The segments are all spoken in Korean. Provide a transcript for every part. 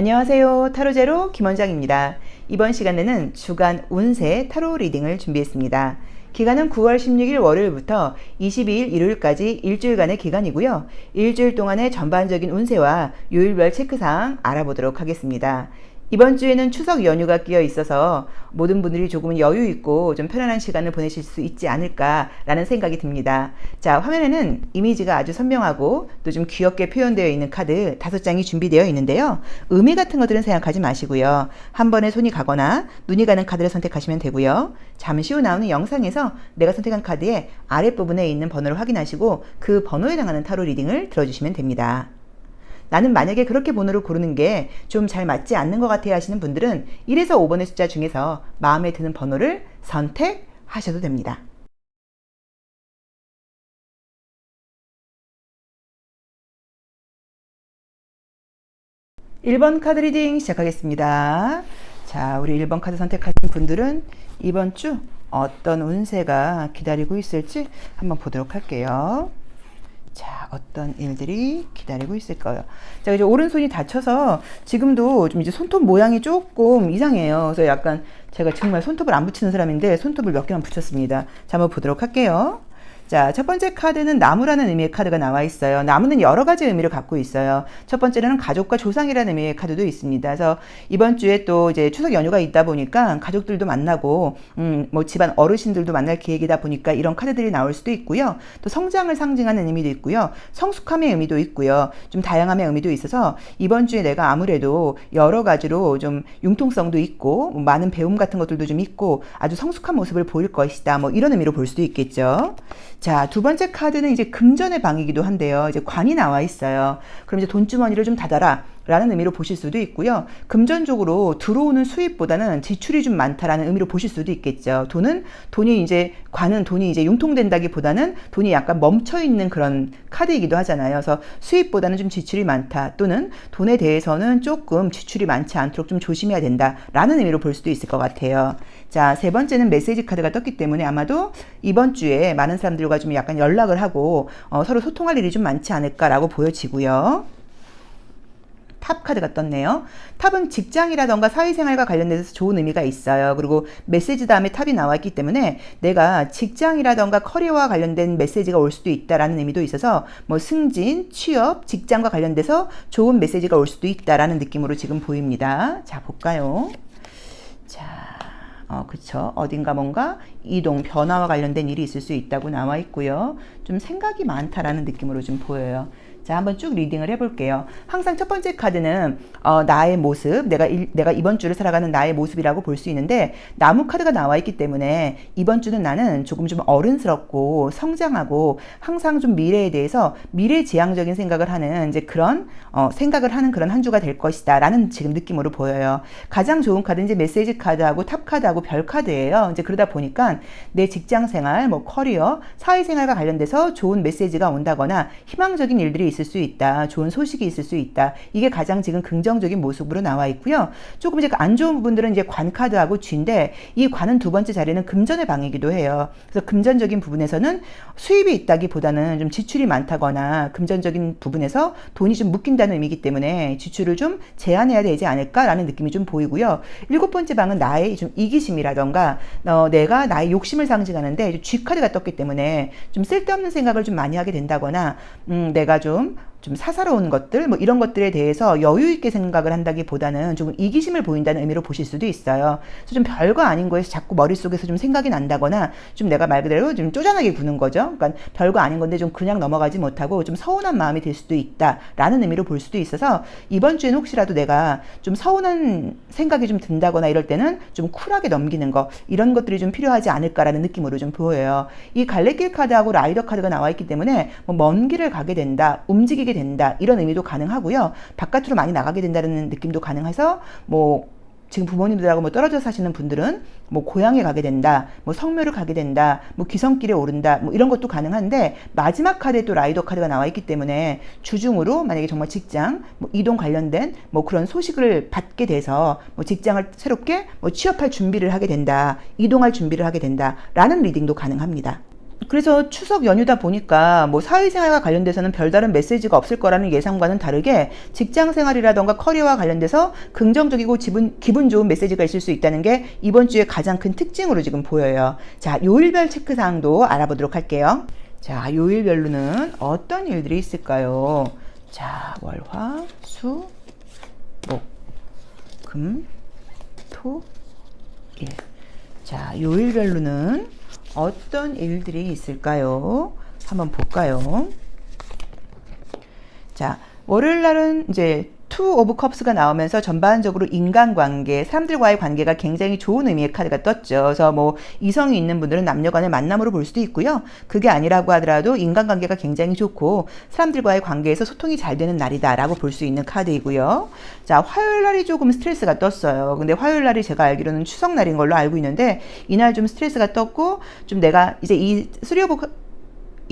안녕하세요. 타로제로 김원장입니다. 이번 시간에는 주간 운세 타로 리딩을 준비했습니다. 기간은 9월 16일 월요일부터 22일 일요일까지 일주일간의 기간이고요. 일주일 동안의 전반적인 운세와 요일별 체크사항 알아보도록 하겠습니다. 이번 주에는 추석 연휴가 끼어 있어서 모든 분들이 조금은 여유 있고 좀 편안한 시간을 보내실 수 있지 않을까라는 생각이 듭니다. 자, 화면에는 이미지가 아주 선명하고 또 좀 귀엽게 표현되어 있는 카드 5장이 준비되어 있는데요. 의미 같은 것들은 생각하지 마시고요. 한 번에 손이 가거나 눈이 가는 카드를 선택하시면 되고요. 잠시 후 나오는 영상에서 내가 선택한 카드의 아랫부분에 있는 번호를 확인하시고 그 번호에 해당하는 타로 리딩을 들어주시면 됩니다. 나는 만약에 그렇게 번호를 고르는 게 좀 잘 맞지 않는 것 같아 하시는 분들은 1에서 5번의 숫자 중에서 마음에 드는 번호를 선택하셔도 됩니다. (1번) 카드 리딩 시작하겠습니다. 자, 우리 1번 카드 선택하신 분들은 이번 주 어떤 운세가 기다리고 있을지 한번 보도록 할게요. 자, 어떤 일들이 기다리고 있을까요? 자, 이제 오른손이 다쳐서 지금도 좀 이제 손톱 모양이 조금 이상해요. 그래서 약간 제가 정말 손톱을 안 붙이는 사람인데 손톱을 몇 개만 붙였습니다. 자, 한번 보도록 할게요. 자, 첫 번째 카드는 나무라는 의미의 카드가 나와 있어요. 나무는 여러 가지 의미를 갖고 있어요. 첫 번째는 가족과 조상이라는 의미의 카드도 있습니다. 그래서 이번 주에 또 이제 추석 연휴가 있다 보니까 가족들도 만나고, 뭐 집안 어르신들도 만날 계획이다 보니까 이런 카드들이 나올 수도 있고요. 또 성장을 상징하는 의미도 있고요. 성숙함의 의미도 있고요. 좀 다양함의 의미도 있어서 이번 주에 내가 아무래도 여러 가지로 좀 융통성도 있고, 많은 배움 같은 것들도 좀 있고, 아주 성숙한 모습을 보일 것이다. 뭐 이런 의미로 볼 수도 있겠죠. 자, 두 번째 카드는 이제 금전의 방이기도 한데요. 이제 관이 나와 있어요. 그럼 이제 돈주머니를 좀 닫아라 라는 의미로 보실 수도 있고요. 금전적으로 들어오는 수입보다는 지출이 좀 많다라는 의미로 보실 수도 있겠죠. 관은 돈이 이제 융통된다기보다는 돈이 약간 멈춰 있는 그런 카드이기도 하잖아요. 그래서 수입보다는 좀 지출이 많다, 또는 돈에 대해서는 조금 지출이 많지 않도록 좀 조심해야 된다라는 의미로 볼 수도 있을 것 같아요. 자, 세 번째는 메시지 카드가 떴기 때문에 아마도 이번 주에 많은 사람들과 좀 약간 연락을 하고 서로 소통할 일이 좀 많지 않을까라고 보여지고요. 탑 카드가 떴네요. 탑은 직장이라던가 사회생활과 관련돼서 좋은 의미가 있어요. 그리고 메시지 다음에 탑이 나왔기 때문에 내가 직장이라던가 커리어와 관련된 메시지가 올 수도 있다라는 의미도 있어서 뭐 승진, 취업, 직장과 관련돼서 좋은 메시지가 올 수도 있다라는 느낌으로 지금 보입니다. 자, 볼까요? 자, 그쵸. 어딘가 뭔가 이동, 변화와 관련된 일이 있을 수 있다고 나와 있고요. 좀 생각이 많다라는 느낌으로 좀 보여요. 자, 한번 쭉 리딩을 해볼게요. 항상 첫 번째 카드는 나의 모습, 내가 이번 주를 살아가는 나의 모습이라고 볼 수 있는데, 나무 카드가 나와 있기 때문에 이번 주는 나는 조금 좀 어른스럽고 성장하고 항상 좀 미래에 대해서 미래지향적인 생각을 하는 이제 그런 생각을 하는 그런 한 주가 될 것이다 라는 지금 느낌으로 보여요. 가장 좋은 카드는 이제 메시지 카드하고 탑 카드하고 별 카드예요. 이제 그러다 보니까 내 직장 생활, 뭐 커리어, 사회생활과 관련돼서 좋은 메시지가 온다거나 희망적인 일들이 있을 수 있다, 좋은 소식이 있을 수 있다, 이게 가장 지금 긍정적인 모습으로 나와 있고요. 조금 이제 안 좋은 부분들은 이제 관 카드하고 쥐인데, 이 관은 두 번째 자리는 금전의 방이기도 해요. 그래서 금전적인 부분에서는 수입이 있다기보다는 좀 지출이 많다거나 금전적인 부분에서 돈이 좀 묶인다는 의미이기 때문에 지출을 좀 제한해야 되지 않을까라는 느낌이 좀 보이고요. 7번째 방은 나의 좀 이기심이라던가 내가 나의 욕심을 상징하는데 쥐 카드가 떴기 때문에 좀 쓸데없는 생각을 좀 많이 하게 된다거나 내가 좀 사사로운 것들, 뭐 이런 것들에 대해서 여유 있게 생각을 한다기보다는 조금 이기심을 보인다는 의미로 보실 수도 있어요. 그래서 좀 별거 아닌 거에서 자꾸 머릿속에서 좀 생각이 난다거나 좀 내가 말 그대로 좀 쪼잔하게 구는 거죠. 그러니까 별거 아닌 건데 좀 그냥 넘어가지 못하고 좀 서운한 마음이 들 수도 있다라는 의미로 볼 수도 있어서 이번 주에는 혹시라도 내가 좀 서운한 생각이 좀 든다거나 이럴 때는 좀 쿨하게 넘기는 거, 이런 것들이 좀 필요하지 않을까라는 느낌으로 좀 보여요. 이 갈래길 카드하고 라이더 카드가 나와 있기 때문에 뭐 먼 길을 가게 된다, 움직이게 된다, 이런 의미도 가능하고요. 바깥으로 많이 나가게 된다는 느낌도 가능해서 뭐 지금 부모님들하고 뭐 떨어져 사시는 분들은 뭐 고향에 가게 된다, 뭐 성묘를 가게 된다, 뭐 귀성길에 오른다, 뭐 이런 것도 가능한데, 마지막 카드에 또 라이더 카드가 나와 있기 때문에 주중으로 만약에 정말 직장, 뭐 이동 관련된 뭐 그런 소식을 받게 돼서 뭐 직장을 새롭게 뭐 취업할 준비를 하게 된다, 이동할 준비를 하게 된다 라는 리딩도 가능합니다. 그래서 추석 연휴다 보니까 뭐 사회생활과 관련돼서는 별다른 메시지가 없을 거라는 예상과는 다르게 직장생활이라던가 커리어와 관련돼서 긍정적이고 기분 좋은 메시지가 있을 수 있다는 게 이번 주의 가장 큰 특징으로 지금 보여요. 자, 요일별 체크사항도 알아보도록 할게요. 자, 요일별로는 어떤 일들이 있을까요? 자, 월, 화, 수, 목, 금, 토, 일. 자, 요일별로는 어떤 일들이 있을까요? 한번 볼까요? 자, 월요일 날은 이제 투 오브 컵스가 나오면서 전반적으로 인간관계, 사람들과의 관계가 굉장히 좋은 의미의 카드가 떴죠. 그래서 뭐 이성이 있는 분들은 남녀간의 만남으로 볼 수도 있고요. 그게 아니라고 하더라도 인간관계가 굉장히 좋고 사람들과의 관계에서 소통이 잘 되는 날이다라고 볼 수 있는 카드이고요. 자, 화요일 날이 조금 스트레스가 떴어요. 근데 화요일 날이 제가 알기로는 추석 날인 걸로 알고 있는데 이날 좀 스트레스가 떴고 좀 내가 이제 이 쓰리 오브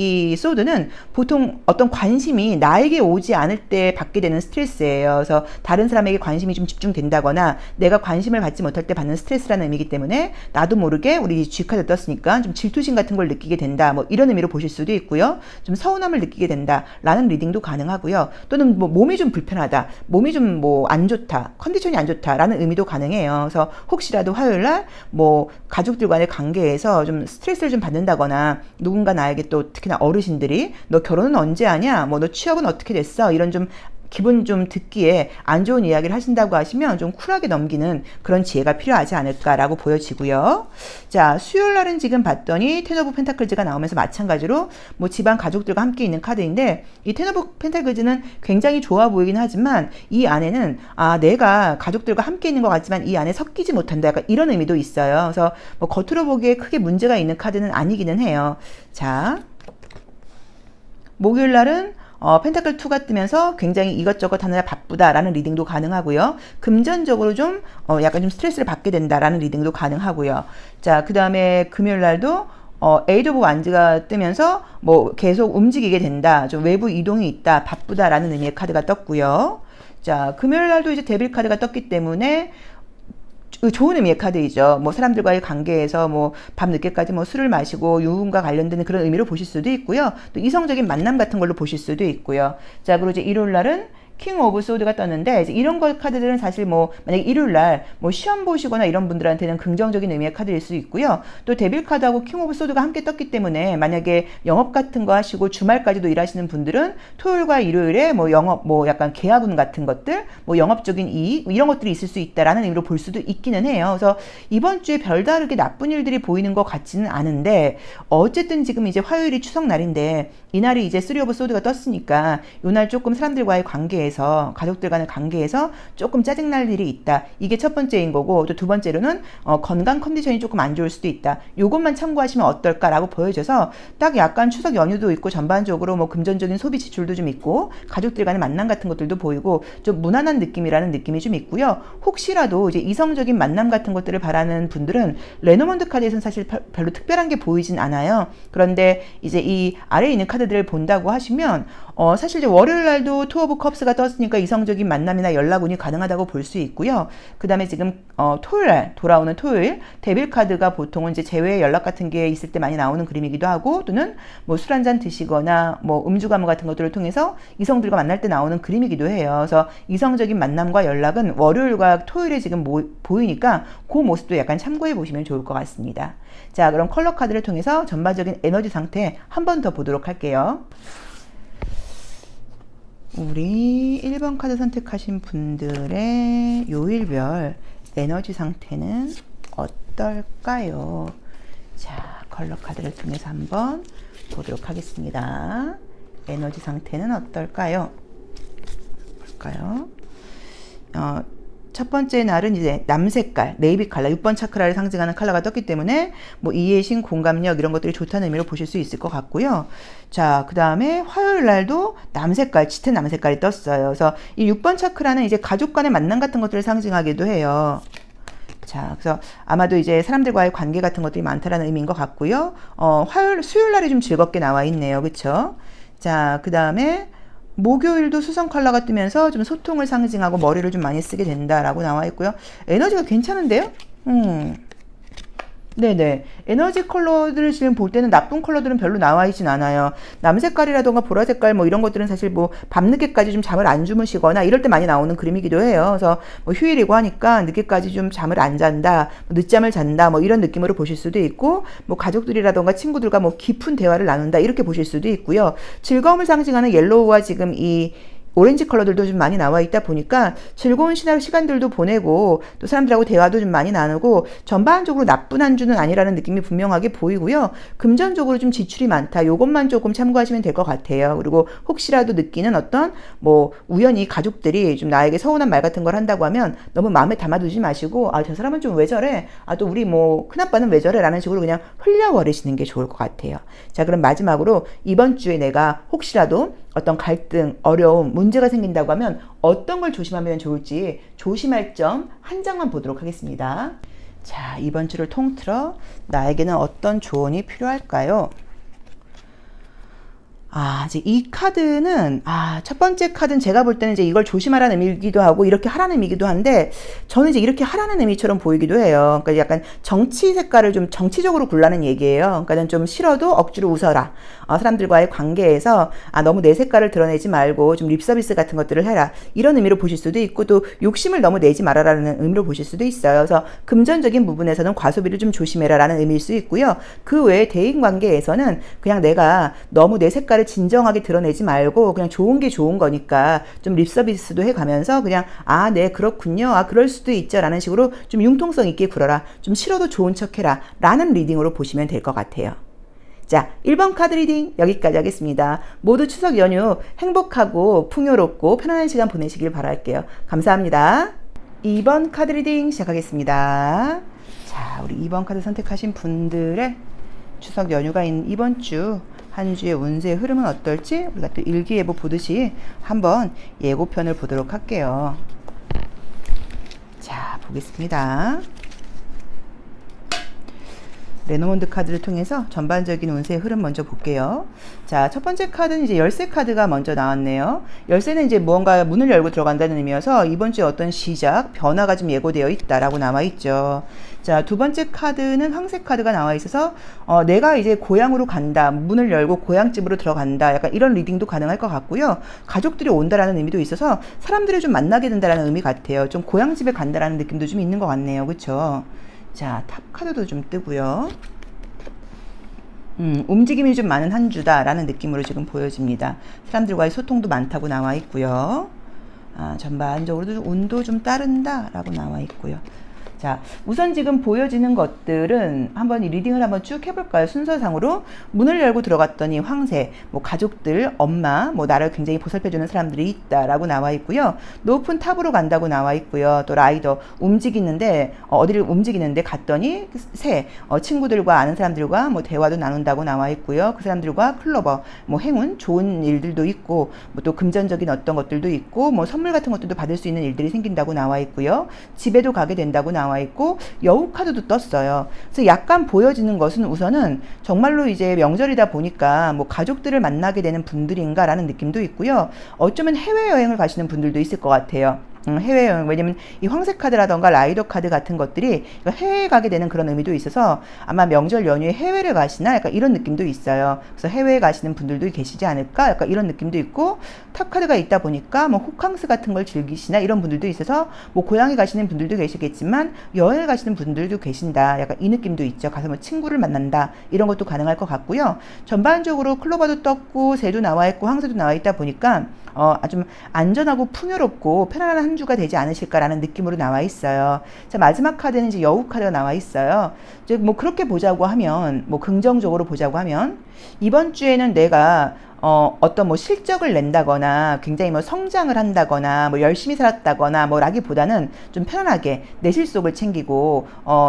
이 소드는 보통 어떤 관심이 나에게 오지 않을 때 받게 되는 스트레스예요. 그래서 다른 사람에게 관심이 좀 집중된다거나 내가 관심을 받지 못할 때 받는 스트레스라는 의미이기 때문에 나도 모르게 우리 G카드 떴으니까 좀 질투심 같은 걸 느끼게 된다. 뭐 이런 의미로 보실 수도 있고요. 좀 서운함을 느끼게 된다. 라는 리딩도 가능하고요. 또는 뭐 몸이 좀 불편하다. 몸이 좀 뭐 안 좋다. 컨디션이 안 좋다. 라는 의미도 가능해요. 그래서 혹시라도 화요일 날 뭐 가족들과의 관계에서 좀 스트레스를 좀 받는다거나 누군가 나에게 또 특히나 어르신들이 너 결혼은 언제 하냐? 뭐 너 취업은 어떻게 됐어? 이런 좀 기분 좀 듣기에 안 좋은 이야기를 하신다고 하시면 좀 쿨하게 넘기는 그런 지혜가 필요하지 않을까라고 보여지고요. 자, 수요일 날은 지금 봤더니 텐 오브 펜타클즈가 나오면서 마찬가지로 뭐 집안 가족들과 함께 있는 카드인데 이 텐 오브 펜타클즈는 굉장히 좋아 보이긴 하지만 이 안에는 내가 가족들과 함께 있는 것 같지만 이 안에 섞이지 못한다. 약간 이런 의미도 있어요. 그래서 뭐 겉으로 보기에 크게 문제가 있는 카드는 아니기는 해요. 자, 목요일 날은 펜타클 2가 뜨면서 굉장히 이것저것 하느라 바쁘다라는 리딩도 가능하고요. 금전적으로 좀 약간 좀 스트레스를 받게 된다라는 리딩도 가능하고요. 자, 그 다음에 금요일 날도 에이드 오브 완즈가 뜨면서 뭐 계속 움직이게 된다. 좀 외부 이동이 있다. 바쁘다라는 의미의 카드가 떴고요. 자, 금요일 날도 이제 데빌 카드가 떴기 때문에 좋은 의미의 카드이죠. 뭐 사람들과의 관계에서 뭐 밤 늦게까지 뭐 술을 마시고 유흥과 관련된 그런 의미로 보실 수도 있고요. 또 이성적인 만남 같은 걸로 보실 수도 있고요. 자, 그리고 이제 일요일 날은 킹 오브 소드가 떴는데 이제 이런 거 카드들은 사실 뭐 만약에 일요일 날 뭐 시험 보시거나 이런 분들한테는 긍정적인 의미의 카드일 수 있고요. 또 데빌 카드하고 킹 오브 소드가 함께 떴기 때문에 만약에 영업 같은 거 하시고 주말까지도 일하시는 분들은 토요일과 일요일에 뭐 영업 뭐 약간 계약운 같은 것들 뭐 영업적인 이익 이런 것들이 있을 수 있다라는 의미로 볼 수도 있기는 해요. 그래서 이번 주에 별다르게 나쁜 일들이 보이는 것 같지는 않은데 어쨌든 지금 이제 화요일이 추석 날인데 이날이 이제 쓰리 오브 소드가 떴으니까 이날 조금 사람들과의 관계에서 가족들 간의 관계에서 조금 짜증날 일이 있다. 이게 첫 번째인 거고 또 두 번째로는 건강 컨디션이 조금 안 좋을 수도 있다. 요것만 참고하시면 어떨까라고 보여져서 딱 약간 추석 연휴도 있고 전반적으로 뭐 금전적인 소비 지출도 좀 있고 가족들 간의 만남 같은 것들도 보이고 좀 무난한 느낌이라는 느낌이 좀 있고요. 혹시라도 이제 이성적인 만남 같은 것들을 바라는 분들은 레노먼드 카드에서는 사실 별로 특별한 게 보이진 않아요. 그런데 이제 이 아래에 있는 카드들을 본다고 하시면 사실 이제 월요일 날도 투 오브 컵스가 떴으니까 이성적인 만남이나 연락운이 가능하다고 볼 수 있고요. 그 다음에 지금 토요일 날 돌아오는 토요일 데빌 카드가 보통은 이제 재회 연락 같은 게 있을 때 많이 나오는 그림이기도 하고 또는 뭐 술 한잔 드시거나 뭐 음주 가무 같은 것들을 통해서 이성들과 만날 때 나오는 그림이기도 해요. 그래서 이성적인 만남과 연락은 월요일과 토요일에 지금 보이니까 그 모습도 약간 참고해 보시면 좋을 것 같습니다. 자, 그럼 컬러 카드를 통해서 전반적인 에너지 상태 한 번 더 보도록 할게요. 우리 1번 카드 선택하신 분들의 요일별 에너지 상태는 어떨까요? 자, 컬러 카드를 통해서 한번 보도록 하겠습니다. 에너지 상태는 어떨까요? 볼까요? 첫 번째 날은 이제 남색깔, 네이비 컬러, 6번 차크라를 상징하는 컬러가 떴기 때문에 뭐 이해심, 공감력 이런 것들이 좋다는 의미로 보실 수 있을 것 같고요. 자, 그 다음에 화요일 날도 남색깔, 짙은 남색깔이 떴어요. 그래서 이 6번 차크라는 이제 가족 간의 만남 같은 것들을 상징하기도 해요. 자, 그래서 아마도 이제 사람들과의 관계 같은 것들이 많다라는 의미인 것 같고요. 수요일 날이 좀 즐겁게 나와 있네요. 그쵸? 자, 그 다음에 목요일도 수성 컬러가 뜨면서 좀 소통을 상징하고 머리를 좀 많이 쓰게 된다라고 나와 있고요. 에너지가 괜찮은데요? 네네. 에너지 컬러들을 지금 볼 때는 나쁜 컬러들은 별로 나와 있진 않아요. 남색깔이라던가 보라색깔 뭐 이런 것들은 사실 뭐 밤늦게까지 좀 잠을 안 주무시거나 이럴 때 많이 나오는 그림이기도 해요. 그래서 뭐 휴일이고 하니까 늦게까지 좀 잠을 안 잔다, 뭐 늦잠을 잔다, 뭐 이런 느낌으로 보실 수도 있고, 뭐 가족들이라던가 친구들과 뭐 깊은 대화를 나눈다 이렇게 보실 수도 있고요. 즐거움을 상징하는 옐로우와 지금 이 오렌지 컬러들도 좀 많이 나와 있다 보니까 즐거운 시간들도 보내고 또 사람들하고 대화도 좀 많이 나누고 전반적으로 나쁜 한 주는 아니라는 느낌이 분명하게 보이고요. 금전적으로 좀 지출이 많다. 요것만 조금 참고하시면 될 것 같아요. 그리고 혹시라도 느끼는 어떤 뭐 우연히 가족들이 좀 나에게 서운한 말 같은 걸 한다고 하면 너무 마음에 담아두지 마시고 아, 저 사람은 좀 왜 저래? 아, 또 우리 뭐 큰아빠는 왜 저래? 라는 식으로 그냥 흘려버리시는 게 좋을 것 같아요. 자, 그럼 마지막으로 이번 주에 내가 혹시라도 어떤 갈등, 어려움, 문제가 생긴다고 하면 어떤 걸 조심하면 좋을지 조심할 점 한 장만 보도록 하겠습니다. 자, 이번 주를 통틀어 나에게는 어떤 조언이 필요할까요? 아, 이제 이 카드는, 첫 번째 카드는 제가 볼 때는 이제 이걸 조심하라는 의미이기도 하고, 이렇게 하라는 의미이기도 한데, 저는 이제 이렇게 하라는 의미처럼 보이기도 해요. 그러니까 약간 정치 색깔을 좀 정치적으로 굴라는 얘기예요. 그러니까 좀 싫어도 억지로 웃어라. 사람들과의 관계에서, 너무 내 색깔을 드러내지 말고, 좀 립서비스 같은 것들을 해라. 이런 의미로 보실 수도 있고, 또 욕심을 너무 내지 말아라는 의미로 보실 수도 있어요. 그래서 금전적인 부분에서는 과소비를 좀 조심해라라는 의미일 수 있고요. 그 외에 대인 관계에서는 그냥 내가 너무 내 색깔을 진정하게 드러내지 말고 그냥 좋은 게 좋은 거니까 좀 립서비스도 해가면서 그냥 네 그렇군요, 그럴 수도 있죠 라는 식으로 좀 융통성 있게 굴어라, 좀 싫어도 좋은 척해라 라는 리딩으로 보시면 될 것 같아요. 자, 1번 카드 리딩 여기까지 하겠습니다. 모두 추석 연휴 행복하고 풍요롭고 편안한 시간 보내시길 바랄게요. 감사합니다. 2번 카드 리딩 시작하겠습니다. 자, 우리 2번 카드 선택하신 분들의 추석 연휴가 있는 이번 주 한 주의 운세의 흐름은 어떨지 우리가 또 일기예보 보듯이 한번 예고편을 보도록 할게요. 자, 보겠습니다. 레노몬드 카드를 통해서 전반적인 운세의 흐름 먼저 볼게요. 자, 첫 번째 카드는 이제 열쇠 카드가 먼저 나왔네요. 열쇠는 이제 무언가 문을 열고 들어간다는 의미여서 이번 주에 어떤 시작, 변화가 좀 예고되어 있다라고 나와 있죠. 자, 두 번째 카드는 황색 카드가 나와 있어서 내가 이제 고향으로 간다, 문을 열고 고향집으로 들어간다, 약간 이런 리딩도 가능할 것 같고요. 가족들이 온다라는 의미도 있어서 사람들을 좀 만나게 된다라는 의미 같아요. 좀 고향집에 간다라는 느낌도 좀 있는 것 같네요. 그렇죠? 자, 탑 카드도 좀 뜨고요. 움직임이 좀 많은 한 주다라는 느낌으로 지금 보여집니다. 사람들과의 소통도 많다고 나와 있고요. 전반적으로도 운도 좀 따른다라고 나와 있고요. 자, 우선 지금 보여지는 것들은 한번 이 리딩을 한번 쭉 해볼까요? 순서상으로 문을 열고 들어갔더니 황새, 뭐 가족들, 엄마, 뭐 나를 굉장히 보살펴주는 사람들이 있다라고 나와 있고요. 높은 탑으로 간다고 나와 있고요. 또 라이더 움직이는데 어디를 움직이는데 갔더니 새, 친구들과 아는 사람들과 뭐 대화도 나눈다고 나와 있고요. 그 사람들과 클로버, 뭐 행운, 좋은 일들도 있고 뭐 또 금전적인 어떤 것들도 있고 뭐 선물 같은 것들도 받을 수 있는 일들이 생긴다고 나와 있고요. 집에도 가게 된다고 나와 있고 여우 카드도 떴어요. 그래서 약간 보여지는 것은 우선은 정말로 이제 명절이다 보니까 뭐 가족들을 만나게 되는 분들인가라는 느낌도 있고요. 어쩌면 해외여행을 가시는 분들도 있을 것 같아요. 해외여행, 왜냐면 이 황색 카드라던가 라이더 카드 같은 것들이 해외에 가게 되는 그런 의미도 있어서 아마 명절 연휴에 해외를 가시나 약간 이런 느낌도 있어요. 그래서 해외에 가시는 분들도 계시지 않을까 약간 이런 느낌도 있고, 탑 카드가 있다 보니까 뭐 호캉스 같은 걸 즐기시나 이런 분들도 있어서 뭐 고향에 가시는 분들도 계시겠지만 여행을 가시는 분들도 계신다 약간 이 느낌도 있죠. 가서 뭐 친구를 만난다 이런 것도 가능할 것 같고요. 전반적으로 클로버도 떴고 새도 나와 있고 황새도 나와 있다 보니까 아주 안전하고 풍요롭고 편안한 한 주가 되지 않으실까라는 느낌으로 나와 있어요. 자, 마지막 카드는 이제 여우 카드가 나와 있어요. 이제 뭐 그렇게 보자고 하면, 뭐 긍정적으로 보자고 하면 이번 주에는 내가 어떤 뭐 실적을 낸다거나 굉장히 뭐 성장을 한다거나 뭐 열심히 살았다거나 뭐 라기보다는 좀 편안하게 내 실속을 챙기고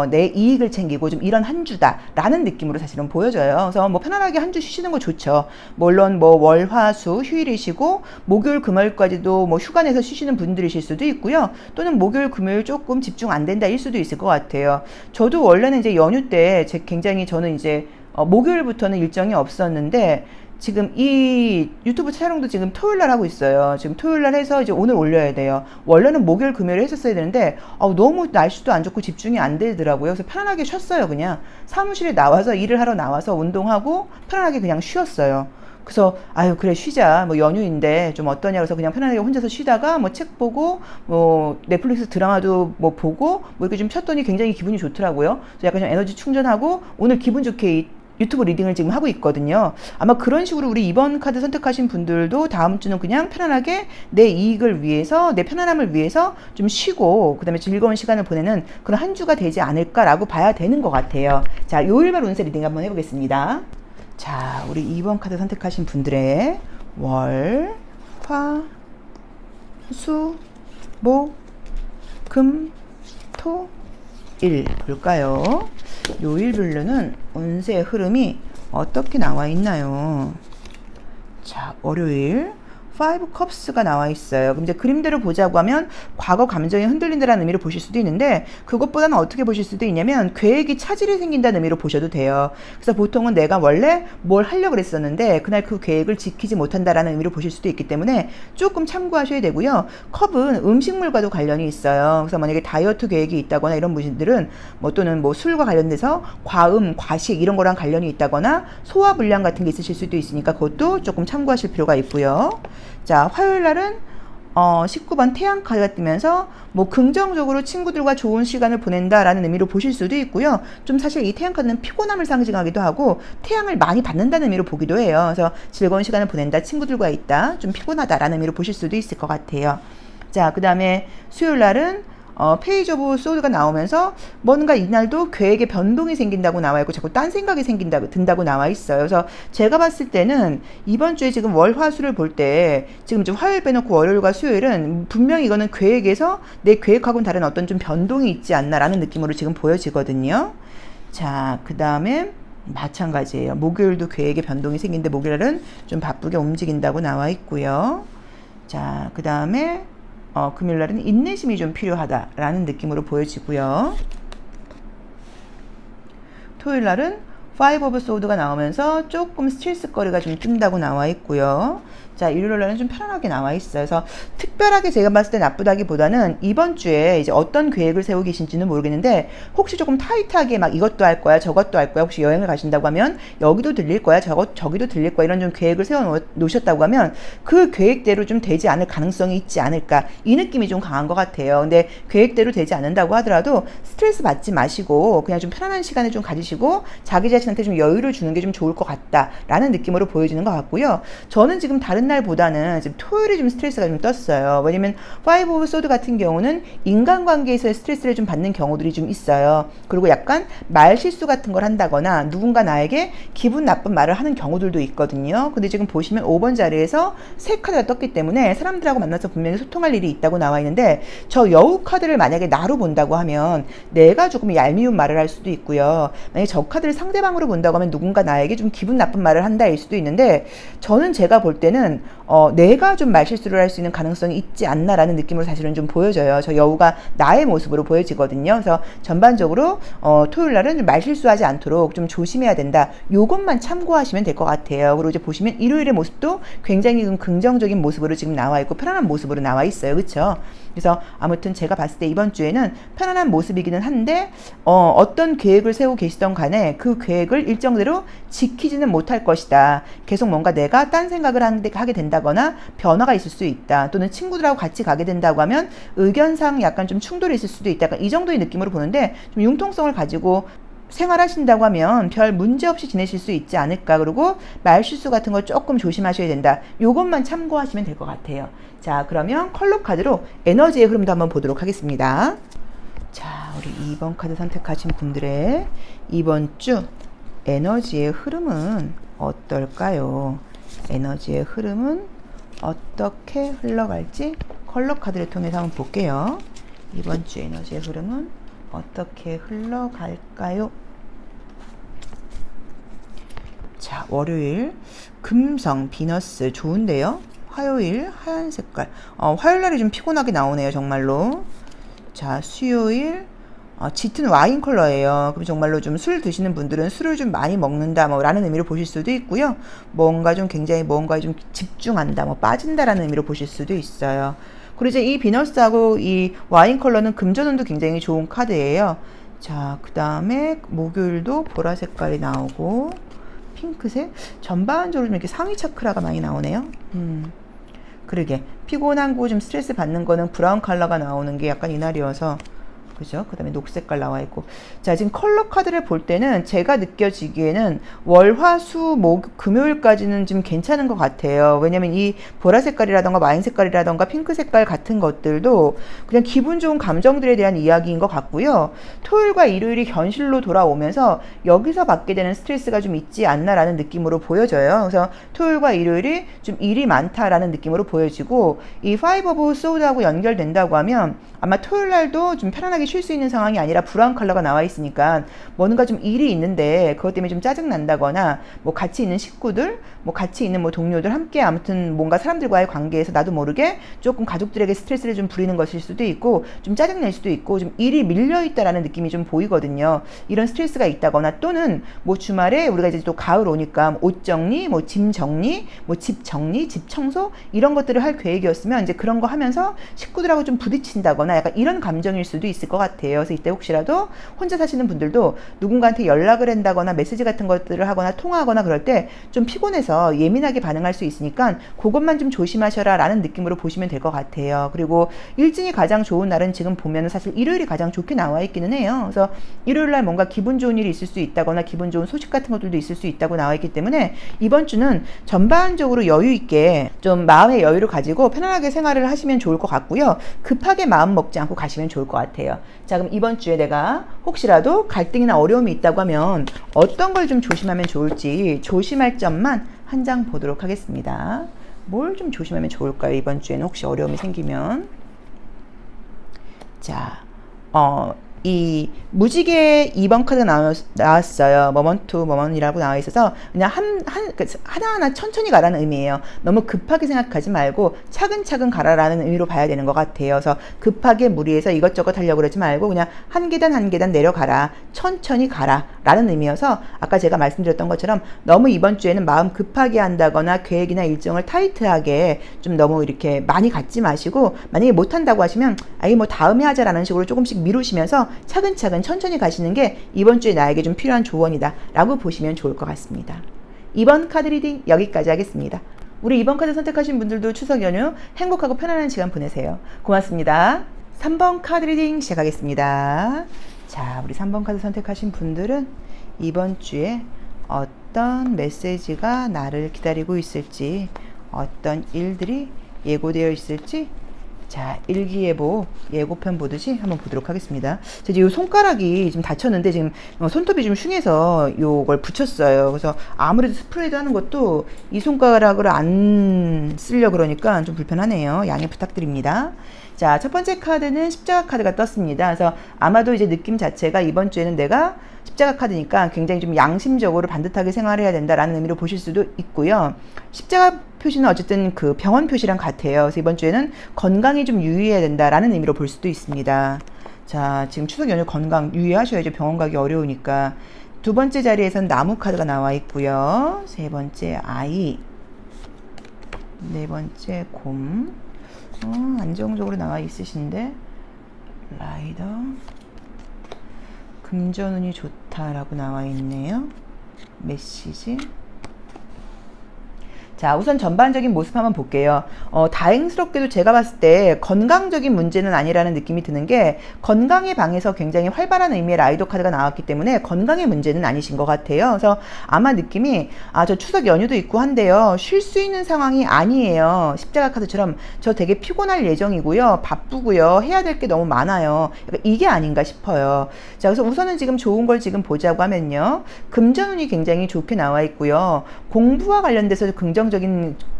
내 이익을 챙기고 좀 이런 한 주다라는 느낌으로 사실은 보여져요. 그래서 뭐 편안하게 한 주 쉬시는 거 좋죠. 물론 뭐 월, 화, 수 휴일이시고 목요일, 금요일까지도 뭐 휴가 내서 쉬시는 분들이실 수도 있고요. 또는 목요일, 금요일 조금 집중 안 된다 일 수도 있을 것 같아요. 저도 원래는 이제 연휴 때 굉장히 저는 이제 목요일부터는 일정이 없었는데 지금 이 유튜브 촬영도 지금 토요일 날 하고 있어요. 지금 토요일 날 해서 이제 오늘 올려야 돼요. 원래는 목요일 금요일 했었어야 되는데 너무 날씨도 안 좋고 집중이 안 되더라고요. 그래서 편안하게 쉬었어요. 그냥 사무실에 나와서 일을 하러 나와서 운동하고 편안하게 그냥 쉬었어요. 그래서 아유 그래 쉬자 뭐 연휴인데 좀 어떠냐 그래서 그냥 편안하게 혼자서 쉬다가 뭐 책 보고 뭐 넷플릭스 드라마도 뭐 보고 뭐 이렇게 좀 쉬었더니 굉장히 기분이 좋더라고요. 그래서 약간 좀 에너지 충전하고 오늘 기분 좋게 유튜브 리딩을 지금 하고 있거든요. 아마 그런 식으로 우리 2번 카드 선택하신 분들도 다음 주는 그냥 편안하게 내 이익을 위해서 내 편안함을 위해서 좀 쉬고 그 다음에 즐거운 시간을 보내는 그런 한 주가 되지 않을까라고 봐야 되는 것 같아요. 자, 요일별 운세 리딩 한번 해보겠습니다. 자, 우리 2번 카드 선택하신 분들의 월, 화, 수, 목, 금, 토, 일 볼까요? 요일별로는 운세의 흐름이 어떻게 나와 있나요? 자, 월요일 5 컵스가 나와 있어요. 그럼 이제 그림대로 보자고 하면 과거 감정이 흔들린다는 의미로 보실 수도 있는데 그것보다는 어떻게 보실 수도 있냐면 계획이 차질이 생긴다는 의미로 보셔도 돼요. 그래서 보통은 내가 원래 뭘 하려고 그랬었는데 그날 그 계획을 지키지 못한다라는 의미로 보실 수도 있기 때문에 조금 참고하셔야 되고요. 컵은 음식물과도 관련이 있어요. 그래서 만약에 다이어트 계획이 있다거나 이런 분들은 뭐 또는 뭐 술과 관련돼서 과음, 과식 이런 거랑 관련이 있다거나 소화불량 같은 게 있으실 수도 있으니까 그것도 조금 참고하실 필요가 있고요. 자, 화요일 날은 19번 태양 카드가 뜨면서 뭐 긍정적으로 친구들과 좋은 시간을 보낸다라는 의미로 보실 수도 있고요. 좀 사실 이 태양 카드는 피곤함을 상징하기도 하고 태양을 많이 받는다는 의미로 보기도 해요. 그래서 즐거운 시간을 보낸다, 친구들과 있다, 좀 피곤하다라는 의미로 보실 수도 있을 것 같아요. 자, 그 다음에 수요일 날은 페이지 오브 소드가 나오면서 뭔가 이날도 계획에 변동이 생긴다고 나와 있고 자꾸 딴 생각이 든다고 나와 있어요. 그래서 제가 봤을 때는 이번 주에 지금 월화수를 볼 때 지금 좀 화요일 빼놓고 월요일과 수요일은 분명히 이거는 계획에서 내 계획하고는 다른 어떤 좀 변동이 있지 않나라는 느낌으로 지금 보여지거든요. 자, 그 다음에 마찬가지예요. 목요일도 계획에 변동이 생긴데 목요일은 좀 바쁘게 움직인다고 나와 있고요. 자, 그 다음에 금요일날은 인내심이 좀 필요하다라는 느낌으로 보여지고요. 토요일날은 5 오브 소드가 나오면서 조금 스트레스 거리가 좀 뜬다고 나와 있고요. 자, 일요일날은 좀 편안하게 나와 있어요. 그래서 특별하게 제가 봤을 때 나쁘다기보다는 이번 주에 이제 어떤 계획을 세우고 계신지는 모르겠는데 혹시 조금 타이트하게 막 이것도 할 거야 저것도 할 거야 혹시 여행을 가신다고 하면 여기도 들릴 거야 저기도 들릴 거야 이런 좀 계획을 세워 놓으셨다고 하면 그 계획대로 좀 되지 않을 가능성이 있지 않을까 이 느낌이 좀 강한 것 같아요. 근데 계획대로 되지 않는다고 하더라도 스트레스 받지 마시고 그냥 좀 편안한 시간을 좀 가지시고 자기 자신한테 좀 여유를 주는 게 좀 좋을 것 같다라는 느낌으로 보여지는 것 같고요. 저는 지금 다른 날보다는 지금 토요일에 좀 스트레스가 좀 떴어요. 왜냐면 5 오브 소드 같은 경우는 인간관계에서의 스트레스를 좀 받는 경우들이 좀 있어요. 그리고 약간 말 실수 같은 걸 한다거나 누군가 나에게 기분 나쁜 말을 하는 경우들도 있거든요. 근데 지금 보시면 5번 자리에서 새 카드가 떴기 때문에 사람들하고 만나서 분명히 소통할 일이 있다고 나와 있는데 저 여우 카드를 만약에 나로 본다고 하면 내가 조금 얄미운 말을 할 수도 있고요. 만약에 저 카드를 상대방으로 본다고 하면 누군가 나에게 좀 기분 나쁜 말을 한다일 수도 있는데 저는 제가 볼 때는 내가 좀 말실수를 할 수 있는 가능성이 있지 않나라는 느낌으로 사실은 좀 보여져요. 저 여우가 나의 모습으로 보여지거든요. 그래서 전반적으로 토요일 날은 좀 말실수하지 않도록 좀 조심해야 된다. 요것만 참고하시면 될 것 같아요. 그리고 이제 보시면 일요일의 모습도 굉장히 긍정적인 모습으로 지금 나와 있고 편안한 모습으로 나와 있어요. 그렇죠? 그래서 아무튼 제가 봤을 때 이번 주에는 편안한 모습이기는 한데 어떤 계획을 세우고 계시던 간에 그 계획을 일정대로 지키지는 못할 것이다. 계속 뭔가 내가 딴 생각을 하게 된다거나 변화가 있을 수 있다. 또는 친구들하고 같이 가게 된다고 하면 의견상 약간 좀 충돌이 있을 수도 있다. 이 정도의 느낌으로 보는데 좀 융통성을 가지고 생활하신다고 하면 별 문제 없이 지내실 수 있지 않을까. 그리고 말실수 같은 거 조금 조심하셔야 된다. 요것만 참고하시면 될 것 같아요. 자, 그러면 컬러 카드로 에너지의 흐름도 한번 보도록 하겠습니다. 자, 우리 2번 카드 선택하신 분들의 이번 주 에너지의 흐름은 어떨까요? 에너지의 흐름은 어떻게 흘러갈지 컬러 카드를 통해서 한번 볼게요. 이번 주 에너지의 흐름은 어떻게 흘러갈까요? 자, 월요일 금성 비너스 좋은데요. 화요일 하얀 색깔 화요일 날이 좀 피곤하게 나오네요. 정말로. 자, 수요일 짙은 와인 컬러예요. 그럼 정말로 좀 술 드시는 분들은 술을 좀 많이 먹는다 뭐 라는 의미로 보실 수도 있고요. 뭔가 좀 굉장히 뭔가에 좀 집중한다, 뭐 빠진다라는 의미로 보실 수도 있어요. 그리고 이제 이 비너스하고 이 와인 컬러는 금전운도 굉장히 좋은 카드예요. 자, 그 다음에 목요일도 보라 색깔이 나오고 핑크색, 전반적으로 좀 이렇게 상위 차크라가 많이 나오네요. 그러게 피곤한 거 좀 스트레스 받는 거는 브라운 컬러가 나오는 게 약간 이날이어서, 그죠? 그 다음에 녹색깔 나와 있고. 자, 지금 컬러 카드를 볼 때는 제가 느껴지기에는 월, 화, 수, 목, 금요일까지는 좀 괜찮은 것 같아요. 왜냐면 이 보라 색깔이라던가 와인 색깔이라던가 핑크 색깔 같은 것들도 그냥 기분 좋은 감정들에 대한 이야기인 것 같고요. 토요일과 일요일이 현실로 돌아오면서 여기서 받게 되는 스트레스가 좀 있지 않나라는 느낌으로 보여져요. 그래서 토요일과 일요일이 좀 일이 많다라는 느낌으로 보여지고, 이 파이브 오브 소드하고 연결된다고 하면 아마 토요일 날도 좀 편안하게 쉴 수 있는 상황이 아니라 브라운 컬러가 나와 있으니까 뭔가 좀 일이 있는데 그것 때문에 좀 짜증 난다거나, 뭐 같이 있는 식구들, 뭐 같이 있는 뭐 동료들 함께 아무튼 뭔가 사람들과의 관계에서 나도 모르게 조금 가족들에게 스트레스를 좀 부리는 것일 수도 있고, 좀 짜증 낼 수도 있고, 좀 일이 밀려 있다라는 느낌이 좀 보이거든요. 이런 스트레스가 있다거나, 또는 뭐 주말에 우리가 이제 또 가을 오니까 옷 정리, 뭐 짐 정리, 뭐 집 정리, 집 청소 이런 것들을 할 계획이었으면 이제 그런 거 하면서 식구들하고 좀 부딪힌다거나 약간 이런 감정일 수도 있을 것 같아요. 그래서 이때 혹시라도 혼자 사시는 분들도 누군가한테 연락을 한다거나 메시지 같은 것들을 하거나 통화하거나 그럴 때 좀 피곤해서 예민하게 반응할 수 있으니까 그것만 좀 조심하셔라 라는 느낌으로 보시면 될 것 같아요. 그리고 일진이 가장 좋은 날은 지금 보면 사실 일요일이 가장 좋게 나와 있기는 해요. 그래서 일요일날 뭔가 기분 좋은 일이 있을 수 있다거나 기분 좋은 소식 같은 것들도 있을 수 있다고 나와 있기 때문에 이번 주는 전반적으로 여유 있게 좀 마음의 여유를 가지고 편안하게 생활을 하시면 좋을 것 같고요. 급하게 마음 먹지 않고 가시면 좋을 것 같아요. 자, 그럼 이번 주에 내가 혹시라도 갈등이나 어려움이 있다고 하면 어떤 걸 좀 조심하면 좋을지 조심할 점만 한 장 보도록 하겠습니다. 뭘 좀 조심하면 좋을까요? 이번 주에는 혹시 어려움이 생기면. 자, 이 무지개 2번 카드가 나왔어요. 머먼투 머먼이라고 나와 있어서 그냥 하나하나 천천히 가라는 의미예요. 너무 급하게 생각하지 말고 차근차근 가라라는 의미로 봐야 되는 것 같아요. 그래서 급하게 무리해서 이것저것 하려고 그러지 말고 그냥 한 계단 한 계단 내려가라, 천천히 가라 라는 의미여서, 아까 제가 말씀드렸던 것처럼 너무 이번 주에는 마음 급하게 한다거나 계획이나 일정을 타이트하게 좀 너무 이렇게 많이 갖지 마시고, 만약에 못한다고 하시면 아예 뭐 다음에 하자라는 식으로 조금씩 미루시면서 차근차근 천천히 가시는 게 이번 주에 나에게 좀 필요한 조언이다 라고 보시면 좋을 것 같습니다. 이번 카드 리딩 여기까지 하겠습니다. 우리 이번 카드 선택하신 분들도 추석 연휴 행복하고 편안한 시간 보내세요. 고맙습니다. 3번 카드 리딩 시작하겠습니다. 자, 우리 3번 카드 선택하신 분들은 이번 주에 어떤 메시지가 나를 기다리고 있을지, 어떤 일들이 예고되어 있을지, 자, 일기예보 예고편 보듯이 한번 보도록 하겠습니다. 자, 이제 요 손가락이 지금 다쳤는데 지금 손톱이 좀 흉해서 요걸 붙였어요. 그래서 아무래도 스프레이드 하는 것도 이 손가락을 안 쓰려 그러니까 좀 불편하네요. 양해 부탁드립니다. 자, 첫 번째 카드는 십자가 카드가 떴습니다. 그래서 아마도 이제 느낌 자체가 이번 주에는 내가 십자가 카드니까 굉장히 좀 양심적으로 반듯하게 생활해야 된다라는 의미로 보실 수도 있고요. 십자가 표시는 어쨌든 그 병원 표시랑 같아요. 그래서 이번 주에는 건강에 좀 유의해야 된다라는 의미로 볼 수도 있습니다. 자, 지금 추석 연휴 건강 유의하셔야죠. 병원 가기 어려우니까. 두 번째 자리에선 나무 카드가 나와 있고요. 세 번째 아이, 네 번째 곰, 안정적으로 나와 있으신데 라이더, 금전운이 좋다라고 나와 있네요. 메시지. 자, 우선 전반적인 모습 한번 볼게요. 다행스럽게도 제가 봤을 때 건강적인 문제는 아니라는 느낌이 드는 게, 건강의 방에서 굉장히 활발한 의미의 라이더 카드가 나왔기 때문에 건강의 문제는 아니신 것 같아요. 그래서 아마 느낌이, 저 추석 연휴도 있고 한데요, 쉴 수 있는 상황이 아니에요. 십자가 카드처럼 저 되게 피곤할 예정이고요, 바쁘고요, 해야 될 게 너무 많아요. 이게 아닌가 싶어요. 자, 그래서 우선은 지금 좋은 걸 지금 보자고 하면요, 금전운이 굉장히 좋게 나와 있고요, 공부와 관련돼서 긍정적인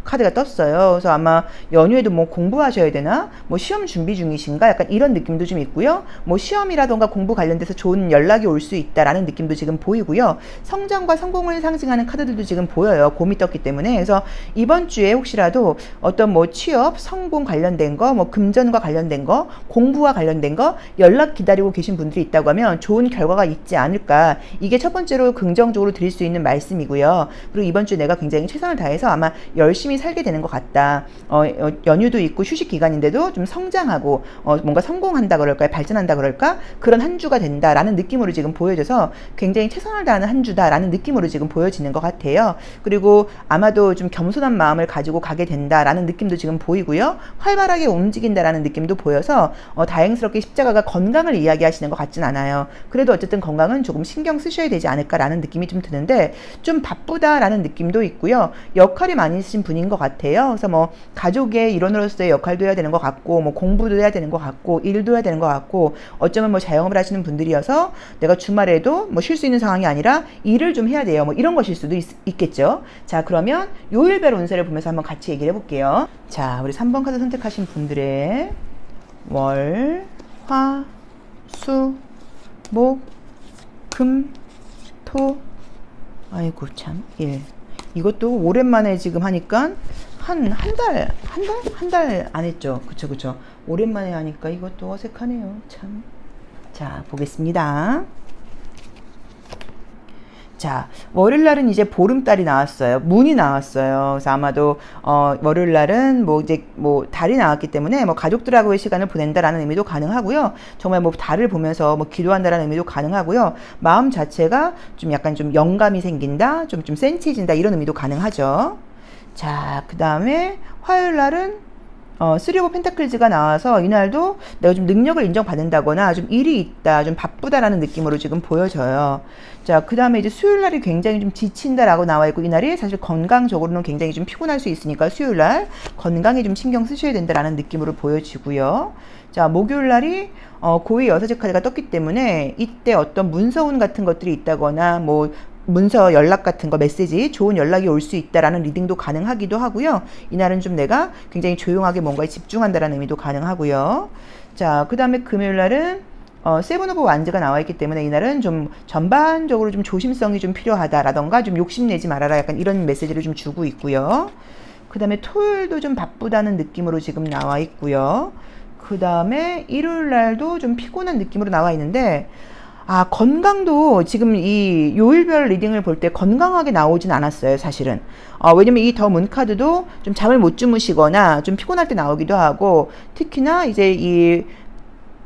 카드가 떴어요. 그래서 아마 연휴에도 뭐 공부하셔야 되나? 뭐 시험 준비 중이신가? 약간 이런 느낌도 좀 있고요. 뭐 시험이라던가 공부 관련돼서 좋은 연락이 올 수 있다라는 느낌도 지금 보이고요. 성장과 성공을 상징하는 카드들도 지금 보여요. 곰이 떴기 때문에. 그래서 이번 주에 혹시라도 어떤 뭐 취업, 성공 관련된 거, 뭐 금전과 관련된 거, 공부와 관련된 거 연락 기다리고 계신 분들이 있다고 하면 좋은 결과가 있지 않을까. 이게 첫 번째로 긍정적으로 드릴 수 있는 말씀이고요. 그리고 이번 주에 내가 굉장히 최선을 다해서 아마 열심히 살게 되는 것 같다. 연휴도 있고 휴식 기간인데도 좀 성장하고 뭔가 성공한다 그럴까요? 발전한다 그럴까? 그런 한 주가 된다라는 느낌으로 지금 보여져서 굉장히 최선을 다하는 한 주다라는 느낌으로 지금 보여지는 것 같아요. 그리고 아마도 좀 겸손한 마음을 가지고 가게 된다라는 느낌도 지금 보이고요. 활발하게 움직인다라는 느낌도 보여서 다행스럽게 십자가가 건강을 이야기하시는 것 같진 않아요. 그래도 어쨌든 건강은 조금 신경 쓰셔야 되지 않을까라는 느낌이 좀 드는데 좀 바쁘다라는 느낌도 있고요. 역할이 많이 있으신 분인 것 같아요. 그래서 뭐 가족의 일원으로서의 역할도 해야 되는 것 같고 뭐 공부도 해야 되는 것 같고 일도 해야 되는 것 같고 어쩌면 뭐 자영업을 하시는 분들이어서 내가 주말에도 뭐 쉴 수 있는 상황이 아니라 일을 좀 해야 돼요. 뭐 이런 것일 수도 있겠죠. 자, 그러면 요일별 운세를 보면서 한번 같이 얘기를 해볼게요. 자, 우리 3번 카드 선택하신 분들의 월, 화, 수, 목, 금, 토, 아이고 참, 일. 이것도 오랜만에 지금 하니까 한 달 안 했죠. 그쵸. 오랜만에 하니까 이것도 어색하네요. 참. 자, 보겠습니다. 자, 월요일날은 이제 보름달이 나왔어요. 문이 나왔어요. 그래서 아마도 월요일날은 뭐 이제 뭐 달이 나왔기 때문에 뭐 가족들하고의 시간을 보낸다라는 의미도 가능하고요. 정말 뭐 달을 보면서 뭐 기도한다라는 의미도 가능하고요. 마음 자체가 좀 약간 좀 영감이 생긴다, 좀 센치해진다 이런 의미도 가능하죠. 자, 그 다음에 화요일날은 쓰리 오브 펜타클즈가 나와서 이날도 내가 좀 능력을 인정받는다거나 좀 일이 있다, 좀 바쁘다라는 느낌으로 지금 보여져요. 자, 그 다음에 이제 수요일날이 굉장히 좀 지친다라고 나와 있고 이날이 사실 건강적으로는 굉장히 좀 피곤할 수 있으니까 수요일날 건강에 좀 신경 쓰셔야 된다라는 느낌으로 보여지고요. 자, 목요일날이 고위 여사제 카드가 떴기 때문에 이때 어떤 문서운 같은 것들이 있다거나 뭐 문서 연락 같은 거 메시지 좋은 연락이 올 수 있다라는 리딩도 가능하기도 하고요. 이날은 좀 내가 굉장히 조용하게 뭔가에 집중한다라는 의미도 가능하고요. 자, 그 다음에 금요일날은 세븐 오브 완즈가 나와 있기 때문에 이날은 좀 전반적으로 좀 조심성이 좀 필요하다라던가 좀 욕심내지 말아라 약간 이런 메시지를 좀 주고 있고요. 그 다음에 토요일도 좀 바쁘다는 느낌으로 지금 나와 있고요. 그 다음에 일요일날도 좀 피곤한 느낌으로 나와 있는데 건강도 지금 이 요일별 리딩을 볼 때 건강하게 나오진 않았어요, 사실은. 왜냐면 이 더 문 카드도 좀 잠을 못 주무시거나 좀 피곤할 때 나오기도 하고, 특히나 이제 이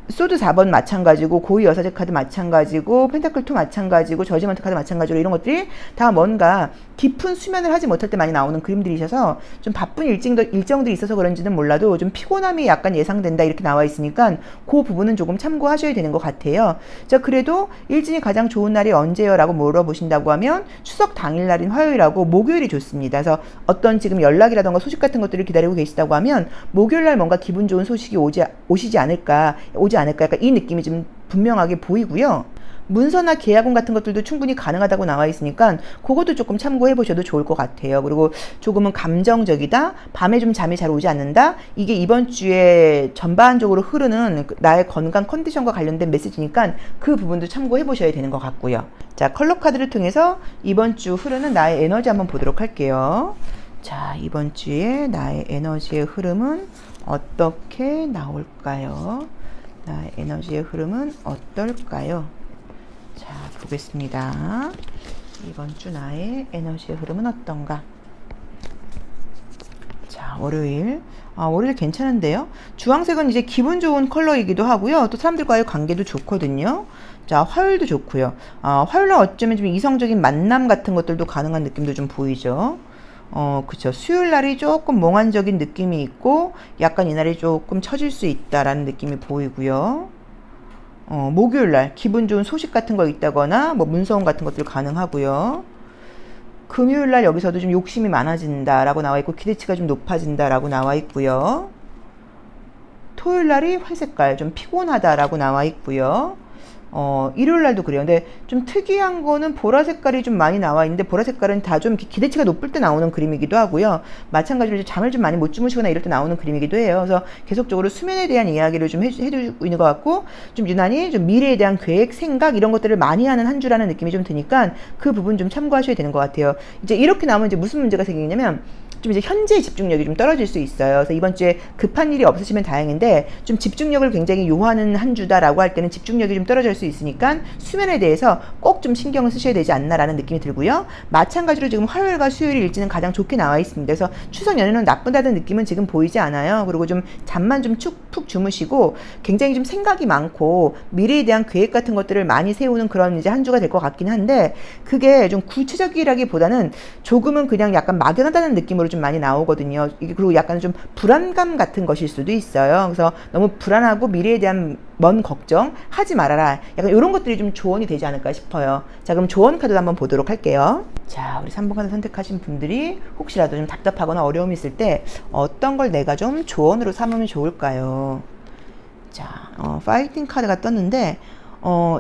소드 4번 마찬가지고 고위 여사제 카드 마찬가지고 펜타클 2 마찬가지고 저지먼트 카드 마찬가지로 이런 것들이 다 뭔가 깊은 수면을 하지 못할 때 많이 나오는 그림들이셔서 좀 바쁜 일정들이 있어서 그런지는 몰라도 좀 피곤함이 약간 예상된다 이렇게 나와 있으니까 그 부분은 조금 참고하셔야 되는 것 같아요. 자, 그래도 일진이 가장 좋은 날이 언제요? 라고 물어보신다고 하면 추석 당일날인 화요일하고 목요일이 좋습니다. 그래서 어떤 지금 연락이라던가 소식 같은 것들을 기다리고 계시다고 하면 목요일날 뭔가 기분 좋은 소식이 오지 않을까 약간 이 느낌이 좀 분명하게 보이고요. 문서나 계약원 같은 것들도 충분히 가능하다고 나와 있으니까 그것도 조금 참고해 보셔도 좋을 것 같아요. 그리고 조금은 감정적이다, 밤에 좀 잠이 잘 오지 않는다, 이게 이번 주에 전반적으로 흐르는 나의 건강 컨디션과 관련된 메시지니까 그 부분도 참고해 보셔야 되는 것 같고요. 자, 컬러 카드를 통해서 이번 주 흐르는 나의 에너지 한번 보도록 할게요. 자, 이번 주에 나의 에너지의 흐름은 어떻게 나올까요? 나의 에너지의 흐름은 어떨까요? 자, 보겠습니다. 이번 주 나의 에너지의 흐름은 어떤가? 자, 월요일. 월요일 괜찮은데요? 주황색은 이제 기분 좋은 컬러이기도 하고요. 또 사람들과의 관계도 좋거든요. 자, 화요일도 좋고요. 화요일날 어쩌면 좀 이성적인 만남 같은 것들도 가능한 느낌도 좀 보이죠. 그쵸. 수요일 날이 조금 몽환적인 느낌이 있고, 약간 이날이 조금 처질 수 있다라는 느낌이 보이고요. 목요일 날 기분 좋은 소식 같은 거 있다거나, 뭐 문서운 같은 것들 가능하고요. 금요일 날 여기서도 좀 욕심이 많아진다라고 나와 있고, 기대치가 좀 높아진다라고 나와 있고요. 토요일 날이 활색깔, 좀 피곤하다라고 나와 있고요. 일요일 날도 그래요. 근데 좀 특이한 거는 보라 색깔이 좀 많이 나와 있는데, 보라 색깔은 다 좀 기대치가 높을 때 나오는 그림이기도 하고요. 마찬가지로 이제 잠을 좀 많이 못 주무시거나 이럴 때 나오는 그림이기도 해요. 그래서 계속적으로 수면에 대한 이야기를 좀 해주고 있는 것 같고, 좀 유난히 좀 미래에 대한 계획, 생각 이런 것들을 많이 하는 한 주라는 느낌이 좀 드니까 그 부분 좀 참고하셔야 되는 것 같아요. 이제 이렇게 나오면 이제 무슨 문제가 생기냐면, 좀 이제 현재 집중력이 좀 떨어질 수 있어요. 그래서 이번 주에 급한 일이 없으시면 다행인데, 좀 집중력을 굉장히 요하는 한 주다라고 할 때는 집중력이 좀 떨어질 수 있으니까 수면에 대해서 꼭 좀 신경을 쓰셔야 되지 않나라는 느낌이 들고요. 마찬가지로 지금 화요일과 수요일 일지는 가장 좋게 나와 있습니다. 그래서 추석 연휴는 나쁘다는 느낌은 지금 보이지 않아요. 그리고 좀 잠만 좀 푹 주무시고 굉장히 좀 생각이 많고 미래에 대한 계획 같은 것들을 많이 세우는 그런 이제 한 주가 될 것 같긴 한데, 그게 좀 구체적이라기보다는 조금은 그냥 약간 막연하다는 느낌으로 좀 많이 나오거든요. 이게 그리고 약간 좀 불안감 같은 것일 수도 있어요. 그래서 너무 불안하고 미래에 대한 먼 걱정 하지 말아라. 약간 이런 것들이 좀 조언이 되지 않을까 싶어요. 자, 그럼 조언 카드도 한번 보도록 할게요. 자, 우리 3번 카드 선택하신 분들이 혹시라도 좀 답답하거나 어려움이 있을 때 어떤 걸 내가 좀 조언으로 삼으면 좋을까요? 자, 파이팅 카드가 떴는데,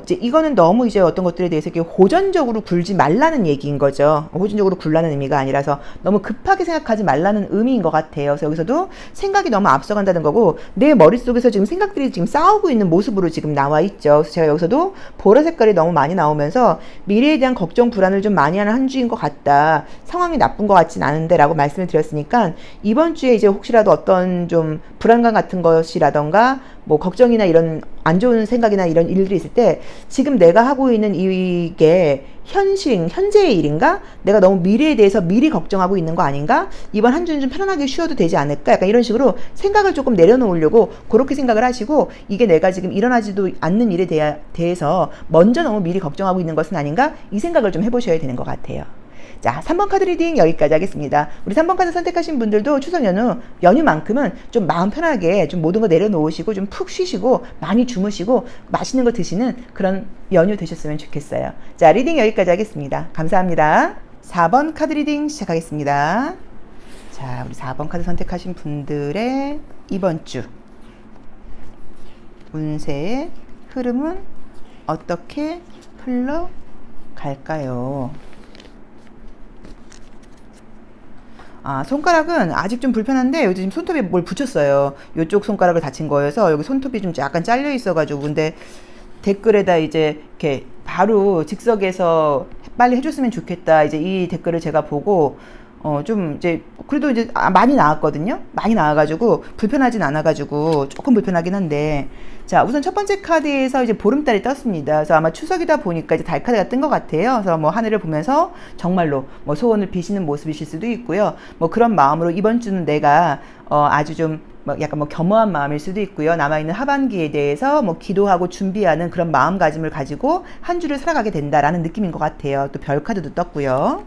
이제 이거는 너무 이제 어떤 것들에 대해서 이렇게 호전적으로 굴지 말라는 얘기인 거죠. 호전적으로 굴라는 의미가 아니라서 너무 급하게 생각하지 말라는 의미인 것 같아요. 그래서 여기서도 생각이 너무 앞서간다는 거고, 내 머릿속에서 지금 생각들이 지금 싸우고 있는 모습으로 지금 나와 있죠. 그래서 제가 여기서도 보라 색깔이 너무 많이 나오면서 미래에 대한 걱정, 불안을 좀 많이 하는 한 주인 것 같다. 상황이 나쁜 것 같진 않은데 라고 말씀을 드렸으니까, 이번 주에 이제 혹시라도 어떤 좀 불안감 같은 것이라던가 뭐 걱정이나 이런 안 좋은 생각이나 이런 일들이 있을 때, 지금 내가 하고 있는 이게 현재의 일인가? 내가 너무 미래에 대해서 미리 걱정하고 있는 거 아닌가? 이번 한 주는 좀 편안하게 쉬어도 되지 않을까? 약간 이런 식으로 생각을 조금 내려놓으려고 그렇게 생각을 하시고, 이게 내가 지금 일어나지도 않는 일에 대해서 먼저 너무 미리 걱정하고 있는 것은 아닌가? 이 생각을 좀 해보셔야 되는 것 같아요. 자, 3번 카드 리딩 여기까지 하겠습니다. 우리 3번 카드 선택하신 분들도 추석 연휴만큼은 좀 마음 편하게 좀 모든 거 내려놓으시고 좀 푹 쉬시고 많이 주무시고 맛있는 거 드시는 그런 연휴 되셨으면 좋겠어요. 자, 리딩 여기까지 하겠습니다. 감사합니다. 4번 카드 리딩 시작하겠습니다. 자, 우리 4번 카드 선택하신 분들의 이번 주 운세의 흐름은 어떻게 흘러갈까요? 손가락은 아직 좀 불편한데, 여기 지금 손톱에 뭘 붙였어요. 이쪽 손가락을 다친 거여서 여기 손톱이 좀 약간 잘려 있어가지고. 근데 댓글에다 이제 이렇게 바로 즉석에서 빨리 해줬으면 좋겠다. 이제 이 댓글을 제가 보고, 좀 이제 그래도 이제 많이 나왔거든요. 많이 나와가지고 불편하진 않아가지고 조금 불편하긴 한데, 자, 우선 첫 번째 카드에서 이제 보름달이 떴습니다. 그래서 아마 추석이다 보니까 이제 달 카드가 뜬 것 같아요. 그래서 뭐 하늘을 보면서 정말로 뭐 소원을 비시는 모습이실 수도 있고요. 뭐 그런 마음으로 이번 주는 내가 아주 좀 뭐 약간 뭐 겸허한 마음일 수도 있고요. 남아있는 하반기에 대해서 뭐 기도하고 준비하는 그런 마음가짐을 가지고 한 주를 살아가게 된다라는 느낌인 것 같아요. 또 별 카드도 떴고요.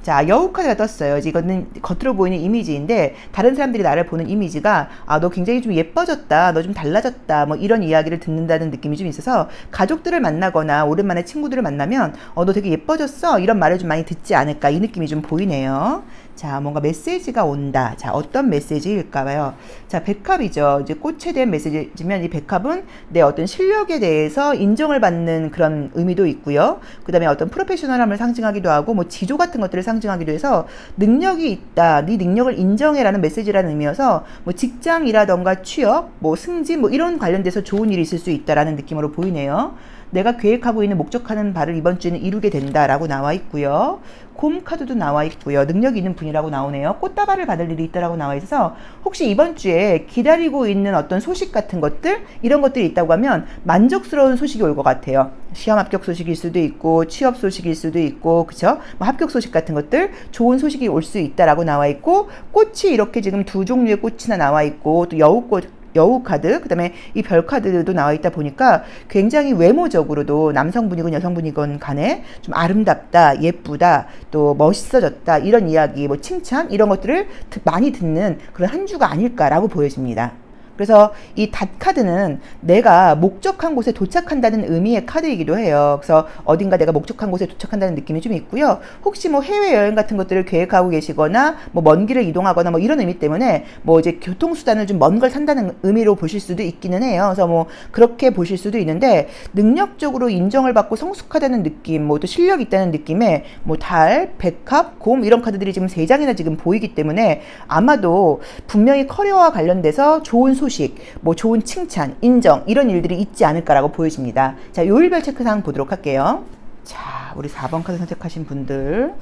자, 여우 카드가 떴어요. 이거는 겉으로 보이는 이미지인데, 다른 사람들이 나를 보는 이미지가 너 굉장히 좀 예뻐졌다, 너 좀 달라졌다, 뭐 이런 이야기를 듣는다는 느낌이 좀 있어서, 가족들을 만나거나 오랜만에 친구들을 만나면 너 되게 예뻐졌어, 이런 말을 좀 많이 듣지 않을까, 이 느낌이 좀 보이네요. 자, 뭔가 메시지가 온다. 자, 어떤 메시지일까요? 자, 백합이죠. 이제 꽃에 대한 메시지면, 이 백합은 내 어떤 실력에 대해서 인정을 받는 그런 의미도 있고요. 그 다음에 어떤 프로페셔널함을 상징하기도 하고, 뭐 지조 같은 것들을 상징하기도 해서, 능력이 있다, 네 능력을 인정해라는 메시지라는 의미여서, 뭐 직장이라던가 취업, 뭐 승진, 뭐 이런 관련돼서 좋은 일이 있을 수 있다라는 느낌으로 보이네요. 내가 계획하고 있는 목적하는 바를 이번 주에는 이루게 된다라고 나와 있고요. 곰 카드도 나와 있고요. 능력이 있는 분이라고 나오네요. 꽃다발을 받을 일이 있다라고 나와 있어서, 혹시 이번 주에 기다리고 있는 어떤 소식 같은 것들, 이런 것들이 있다고 하면 만족스러운 소식이 올 것 같아요. 시험 합격 소식일 수도 있고, 취업 소식일 수도 있고, 그쵸? 뭐 합격 소식 같은 것들, 좋은 소식이 올 수 있다라고 나와 있고, 꽃이 이렇게 지금 두 종류의 꽃이나 나와 있고, 또 여우 카드, 그 다음에 이 별 카드도 나와 있다 보니까 굉장히 외모적으로도 남성분이건 여성분이건 간에 좀 아름답다, 예쁘다, 또 멋있어졌다, 이런 이야기, 뭐 칭찬, 이런 것들을 많이 듣는 그런 한 주가 아닐까라고 보여집니다. 그래서 이 닷 카드는 내가 목적한 곳에 도착한다는 의미의 카드이기도 해요. 그래서 어딘가 내가 목적한 곳에 도착한다는 느낌이 좀 있고요. 혹시 뭐 해외여행 같은 것들을 계획하고 계시거나 뭐 먼 길을 이동하거나 뭐 이런 의미 때문에 뭐 이제 교통수단을 좀 먼 걸 탄다는 의미로 보실 수도 있기는 해요. 그래서 뭐 그렇게 보실 수도 있는데, 능력적으로 인정을 받고 성숙하다는 느낌, 뭐 또 실력이 있다는 느낌에 뭐 달, 백합, 곰 이런 카드들이 지금 3장이나 지금 보이기 때문에 아마도 분명히 커리어와 관련돼서 좋은 소식, 뭐 좋은 칭찬, 인정 이런 일들이 있지 않을까라고 보여집니다. 자, 요일별 체크사항 보도록 할게요. 자, 우리 4번 카드 선택하신 분들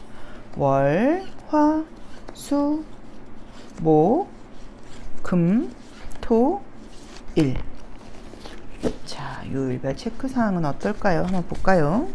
월, 화, 수, 목, 금, 토, 일. 자, 요일별 체크사항은 어떨까요? 한번 볼까요?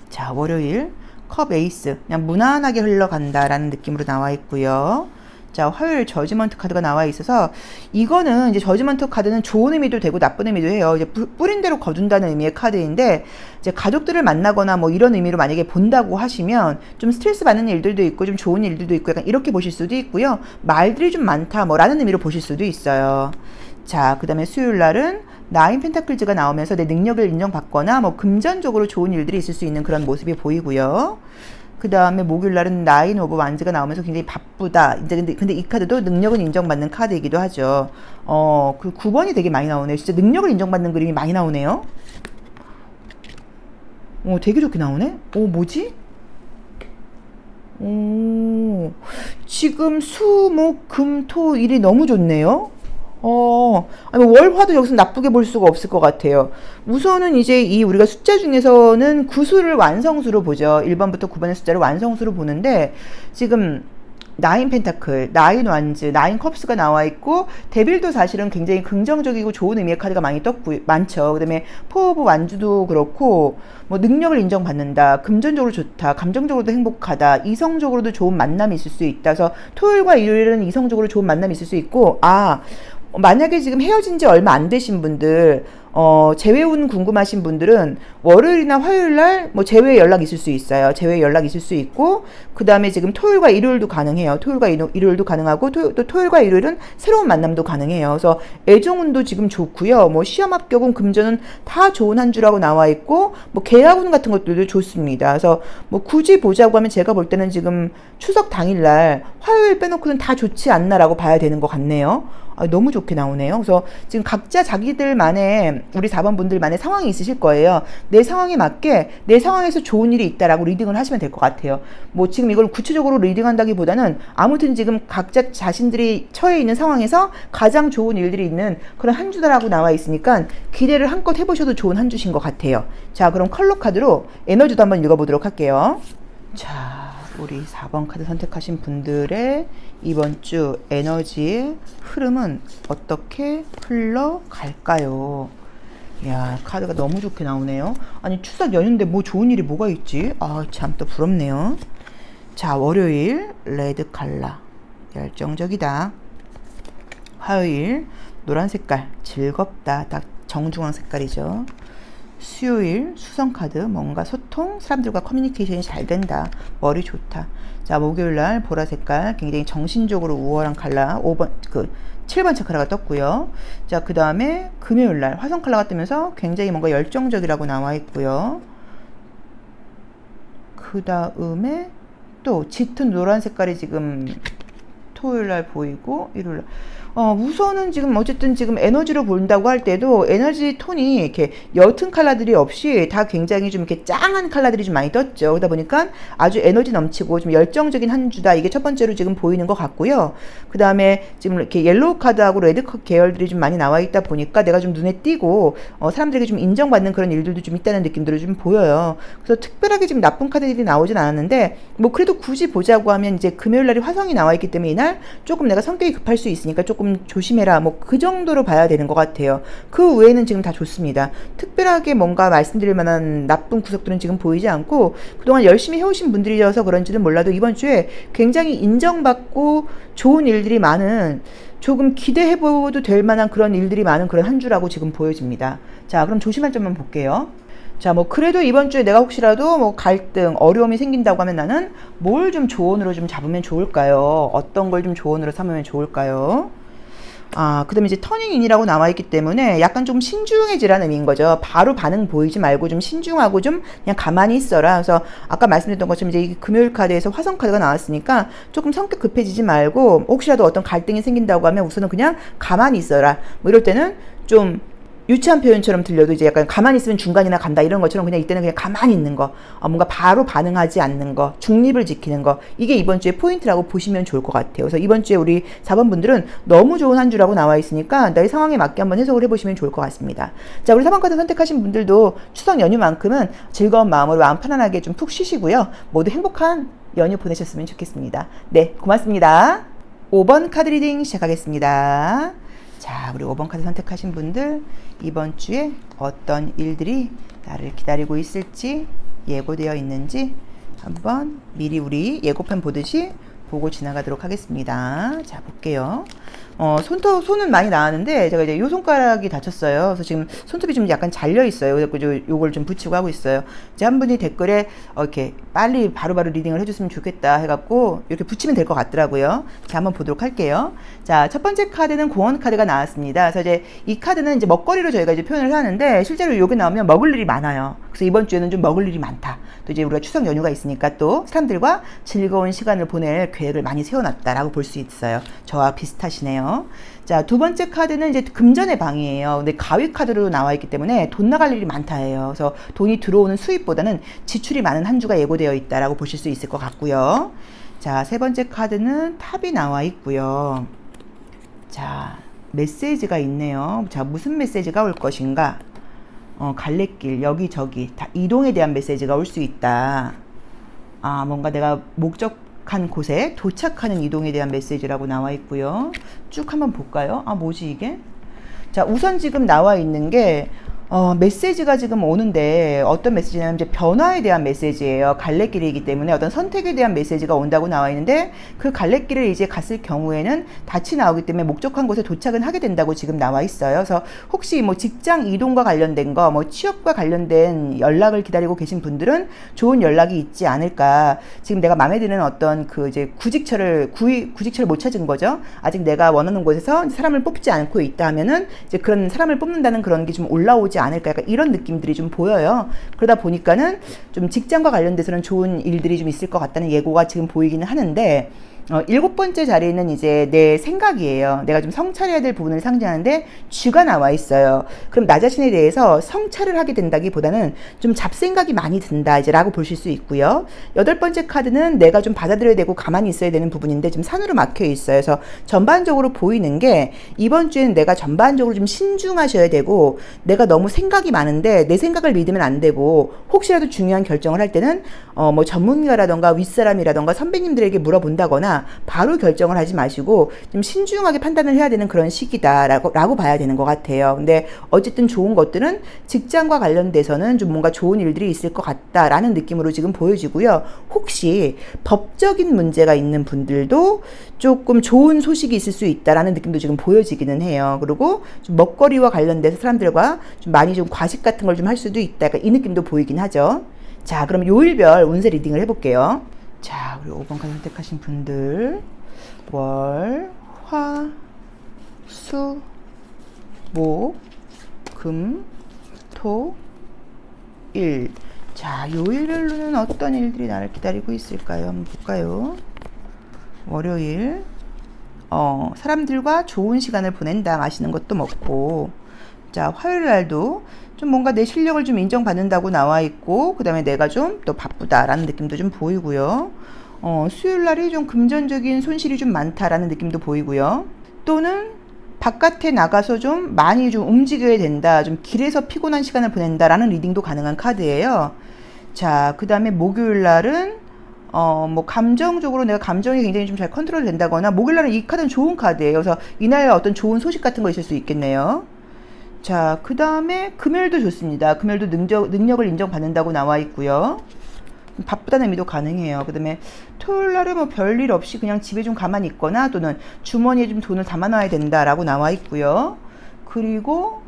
자, 월요일 컵 에이스, 그냥 무난하게 흘러간다라는 느낌으로 나와 있고요. 자, 화요일 저지먼트 카드가 나와 있어서, 이거는 이제 저지먼트 카드는 좋은 의미도 되고 나쁜 의미도 해요. 이제 뿌린 대로 거둔다는 의미의 카드인데, 이제 가족들을 만나거나 뭐 이런 의미로 만약에 본다고 하시면 좀 스트레스 받는 일들도 있고 좀 좋은 일들도 있고 약간 이렇게 보실 수도 있고요. 말들이 좀 많다 뭐 라는 의미로 보실 수도 있어요. 자, 그 다음에 수요일 날은 나인 펜타클즈가 나오면서 내 능력을 인정받거나 뭐 금전적으로 좋은 일들이 있을 수 있는 그런 모습이 보이고요. 그 다음에 목요일 날은 나인 오브 완즈가 나오면서 굉장히 바쁘다. 이제 근데 이 카드도 능력은 인정받는 카드이기도 하죠. 그 9번이 되게 많이 나오네요. 진짜 능력을 인정받는 그림이 많이 나오네요. 되게 좋게 나오네. 뭐지? 지금 수, 목, 금, 토, 일이 너무 좋네요. 아니 월화도 여기서 나쁘게 볼 수가 없을 것 같아요. 우선은 이제 이 우리가 숫자 중에서는 구수를 완성수로 보죠. 1번부터 9번의 숫자를 완성수로 보는데, 지금 나인 펜타클, 나인 완즈, 나인 컵스가 나와 있고, 데빌도 사실은 굉장히 긍정적이고 좋은 의미의 카드가 많죠. 그 다음에 포 오브 완즈도 그렇고, 뭐 능력을 인정받는다, 금전적으로 좋다, 감정적으로도 행복하다, 이성적으로도 좋은 만남이 있을 수 있다. 그래서 토요일과 일요일은 이성적으로 좋은 만남이 있을 수 있고, 만약에 지금 헤어진 지 얼마 안 되신 분들, 재회운 궁금하신 분들은 월요일이나 화요일날 뭐 재회 연락 있을 수 있어요. 재회 연락 있을 수 있고, 그 다음에 지금 토요일과 일요일도 가능해요. 토요일과 일요일도 가능하고, 또 토요일과 일요일은 새로운 만남도 가능해요. 그래서 애정운도 지금 좋고요. 뭐 시험 합격은 금전은 다 좋은 한 주라고 나와 있고, 뭐 계약운 같은 것들도 좋습니다. 그래서 뭐 굳이 보자고 하면 제가 볼 때는 지금 추석 당일날 화요일 빼놓고는 다 좋지 않나라고 봐야 되는 것 같네요. 너무 좋게 나오네요. 그래서 지금 각자 자기들만의, 우리 4번 분들만의 상황이 있으실 거예요. 내 상황에 맞게 내 상황에서 좋은 일이 있다라고 리딩을 하시면 될 것 같아요. 뭐 지금 이걸 구체적으로 리딩한다기보다는 아무튼 지금 각자 자신들이 처해 있는 상황에서 가장 좋은 일들이 있는 그런 한 주다라고 나와 있으니까 기대를 한껏 해보셔도 좋은 한 주신 것 같아요. 자, 그럼 컬러 카드로 에너지도 한번 읽어보도록 할게요. 자, 우리 4번 카드 선택하신 분들의 이번 주 에너지의 흐름은 어떻게 흘러갈까요? 이야, 카드가 너무 좋게 나오네요. 아니, 추석 연휴인데 뭐 좋은 일이 뭐가 있지? 참 또 부럽네요. 자, 월요일 레드 칼라, 열정적이다. 화요일 노란 색깔, 즐겁다. 딱 정중앙 색깔이죠. 수요일 수성카드, 뭔가 소통, 사람들과 커뮤니케이션이 잘 된다, 머리 좋다. 자, 목요일날 보라색깔, 굉장히 정신적으로 우월한 컬러, 7번 체크라가 떴고요. 자, 그 다음에 금요일날 화성 컬러가 뜨면서 굉장히 뭔가 열정적이라고 나와 있고요. 그 다음에 또 짙은 노란 색깔이 지금 토요일날 보이고, 일요일날 우선은 지금 어쨌든 지금 에너지로 본다고 할 때도 에너지 톤이 이렇게 옅은 컬러들이 없이 다 굉장히 좀 이렇게 짱한 컬러들이 좀 많이 떴죠. 그러다 보니까 아주 에너지 넘치고 좀 열정적인 한 주다. 이게 첫 번째로 지금 보이는 것 같고요. 그 다음에 지금 이렇게 옐로우 카드하고 레드 계열들이 좀 많이 나와 있다 보니까 내가 좀 눈에 띄고 사람들에게 좀 인정받는 그런 일들도 좀 있다는 느낌들을 좀 보여요. 그래서 특별하게 지금 나쁜 카드들이 나오진 않았는데, 뭐 그래도 굳이 보자고 하면 이제 금요일 날이 화성이 나와 있기 때문에 이날 조금 내가 성격이 급할 수 있으니까 조금 조심해라, 뭐 그 정도로 봐야 되는 것 같아요. 그 외에는 지금 다 좋습니다. 특별하게 뭔가 말씀드릴 만한 나쁜 구석들은 지금 보이지 않고, 그동안 열심히 해오신 분들이어서 그런지는 몰라도 이번 주에 굉장히 인정받고 좋은 일들이 많은, 조금 기대해봐도 될 만한 그런 일들이 많은 그런 한 주라고 지금 보여집니다. 자, 그럼 조심할 점만 볼게요. 자, 뭐 그래도 이번 주에 내가 혹시라도 뭐 갈등, 어려움이 생긴다고 하면 나는 뭘 좀 조언으로 좀 잡으면 좋을까요? 어떤 걸 좀 조언으로 삼으면 좋을까요? 그다음에 이제 터닝인이라고 나와 있기 때문에 약간 좀 신중해지라는 의미인 거죠. 바로 반응 보이지 말고 좀 신중하고 좀 그냥 가만히 있어라. 그래서 아까 말씀드렸던 것처럼 이제 이 금요일 카드에서 화성 카드가 나왔으니까 조금 성격 급해지지 말고 혹시라도 어떤 갈등이 생긴다고 하면 우선은 그냥 가만히 있어라. 뭐 이럴 때는 좀 유치한 표현처럼 들려도 이제 약간 가만히 있으면 중간이나 간다 이런 것처럼 그냥 이때는 그냥 가만히 있는 거, 뭔가 바로 반응하지 않는 거, 중립을 지키는 거, 이게 이번 주의 포인트라고 보시면 좋을 것 같아요. 그래서 이번 주에 우리 4번 분들은 너무 좋은 한 주라고 나와 있으니까 나의 상황에 맞게 한번 해석을 해보시면 좋을 것 같습니다. 자, 우리 4번 카드 선택하신 분들도 추석 연휴만큼은 즐거운 마음으로 마음 편안하게 좀 푹 쉬시고요. 모두 행복한 연휴 보내셨으면 좋겠습니다. 네, 고맙습니다. 5번 카드 리딩 시작하겠습니다. 자, 우리 5번 카드 선택하신 분들 이번 주에 어떤 일들이 나를 기다리고 있을지 예고되어 있는지 한번 미리 우리 예고편 보듯이 보고 지나가도록 하겠습니다. 자, 볼게요. 손은 많이 나왔는데 제가 이제 요 손가락이 다쳤어요. 그래서 지금 손톱이 좀 약간 잘려 있어요. 그래서 요걸 좀 붙이고 하고 있어요. 이제 한 분이 댓글에 이렇게 빨리 바로바로 리딩을 해줬으면 좋겠다 해갖고 이렇게 붙이면 될 것 같더라고요. 자, 한번 보도록 할게요. 자, 첫 번째 카드는 공원 카드가 나왔습니다. 그래서 이제 이 카드는 이제 먹거리로 저희가 이제 표현을 하는데 실제로 여기 나오면 먹을 일이 많아요. 그래서 이번 주에는 좀 먹을 일이 많다. 또 이제 우리가 추석 연휴가 있으니까 또 사람들과 즐거운 시간을 보낼 계획을 많이 세워놨다라고 볼 수 있어요. 저와 비슷하시네요. 자, 두 번째 카드는 이제 금전의 방이에요. 근데 가위 카드로 나와 있기 때문에 돈 나갈 일이 많다예요. 그래서 돈이 들어오는 수입보다는 지출이 많은 한 주가 예고되어 있다라고 보실 수 있을 것 같고요. 자, 세 번째 카드는 탑이 나와 있고요. 자, 메시지가 있네요. 자, 무슨 메시지가 올 것인가? 갈래길, 여기저기 다 이동에 대한 메시지가 올 수 있다. 뭔가 내가 목적한 곳에 도착하는 이동에 대한 메시지라고 나와 있고요. 쭉 한번 볼까요? 뭐지 이게? 자, 우선 지금 나와 있는 게 메시지가 지금 오는데 어떤 메시지냐면 이제 변화에 대한 메시지예요. 갈래길이기 때문에 어떤 선택에 대한 메시지가 온다고 나와 있는데 그 갈래길을 이제 갔을 경우에는 닻이 나오기 때문에 목적한 곳에 도착은 하게 된다고 지금 나와 있어요. 그래서 혹시 뭐 직장 이동과 관련된 거, 뭐 취업과 관련된 연락을 기다리고 계신 분들은 좋은 연락이 있지 않을까. 지금 내가 마음에 드는 어떤 그 이제 구직처를 못 찾은 거죠. 아직 내가 원하는 곳에서 사람을 뽑지 않고 있다 하면은 이제 그런 사람을 뽑는다는 그런 게 좀 올라오지 않을까, 약간 이런 느낌들이 좀 보여요. 그러다 보니까는 좀 직장과 관련돼서는 좋은 일들이 좀 있을 것 같다는 예고가 지금 보이기는 하는데, 7번째 자리는 이제 내 생각이에요. 내가 좀 성찰해야 될 부분을 상징하는데 쥐가 나와 있어요. 그럼 나 자신에 대해서 성찰을 하게 된다기보다는 좀 잡생각이 많이 든다 이제 라고 보실 수 있고요. 8번째 카드는 내가 좀 받아들여야 되고 가만히 있어야 되는 부분인데 좀 산으로 막혀 있어요. 그래서 전반적으로 보이는 게 이번 주에는 내가 전반적으로 좀 신중하셔야 되고, 내가 너무 생각이 많은데 내 생각을 믿으면 안 되고, 혹시라도 중요한 결정을 할 때는 뭐 전문가라던가 윗사람이라던가 선배님들에게 물어본다거나 바로 결정을 하지 마시고 좀 신중하게 판단을 해야 되는 그런 시기다라고 봐야 되는 것 같아요. 근데 어쨌든 좋은 것들은 직장과 관련돼서는 좀 뭔가 좋은 일들이 있을 것 같다라는 느낌으로 지금 보여지고요. 혹시 법적인 문제가 있는 분들도 조금 좋은 소식이 있을 수 있다라는 느낌도 지금 보여지기는 해요. 그리고 좀 먹거리와 관련돼서 사람들과 좀 많이 좀 과식 같은 걸 좀 할 수도 있다, 이 느낌도 보이긴 하죠. 자, 그럼 요일별 운세 리딩을 해볼게요. 자, 우리 5번 카드 선택하신 분들 월, 화, 수, 목, 금, 토, 일. 자, 요일별로는 어떤 일들이 나를 기다리고 있을까요? 한번 볼까요? 월요일, 사람들과 좋은 시간을 보낸다, 맛있는 것도 먹고. 자, 화요일 날도 좀 뭔가 내 실력을 좀 인정받는다고 나와 있고, 그 다음에 내가 좀 또 바쁘다라는 느낌도 좀 보이고요. 수요일 날이 좀 금전적인 손실이 좀 많다라는 느낌도 보이고요. 또는 바깥에 나가서 좀 많이 좀 움직여야 된다, 좀 길에서 피곤한 시간을 보낸다라는 리딩도 가능한 카드예요. 자, 그 다음에 목요일 날은 뭐 감정적으로 내가 감정이 굉장히 좀 잘 컨트롤 된다거나, 목요일 날은 이 카드는 좋은 카드예요. 그래서 이날 어떤 좋은 소식 같은 거 있을 수 있겠네요. 자, 그 다음에 금요일도 좋습니다. 금요일도 능력을 인정받는다고 나와 있고요. 바쁘다는 의미도 가능해요. 그 다음에 토요일 날은 뭐 별일 없이 그냥 집에 좀 가만히 있거나 또는 주머니에 좀 돈을 담아놔야 된다라고 나와 있고요. 그리고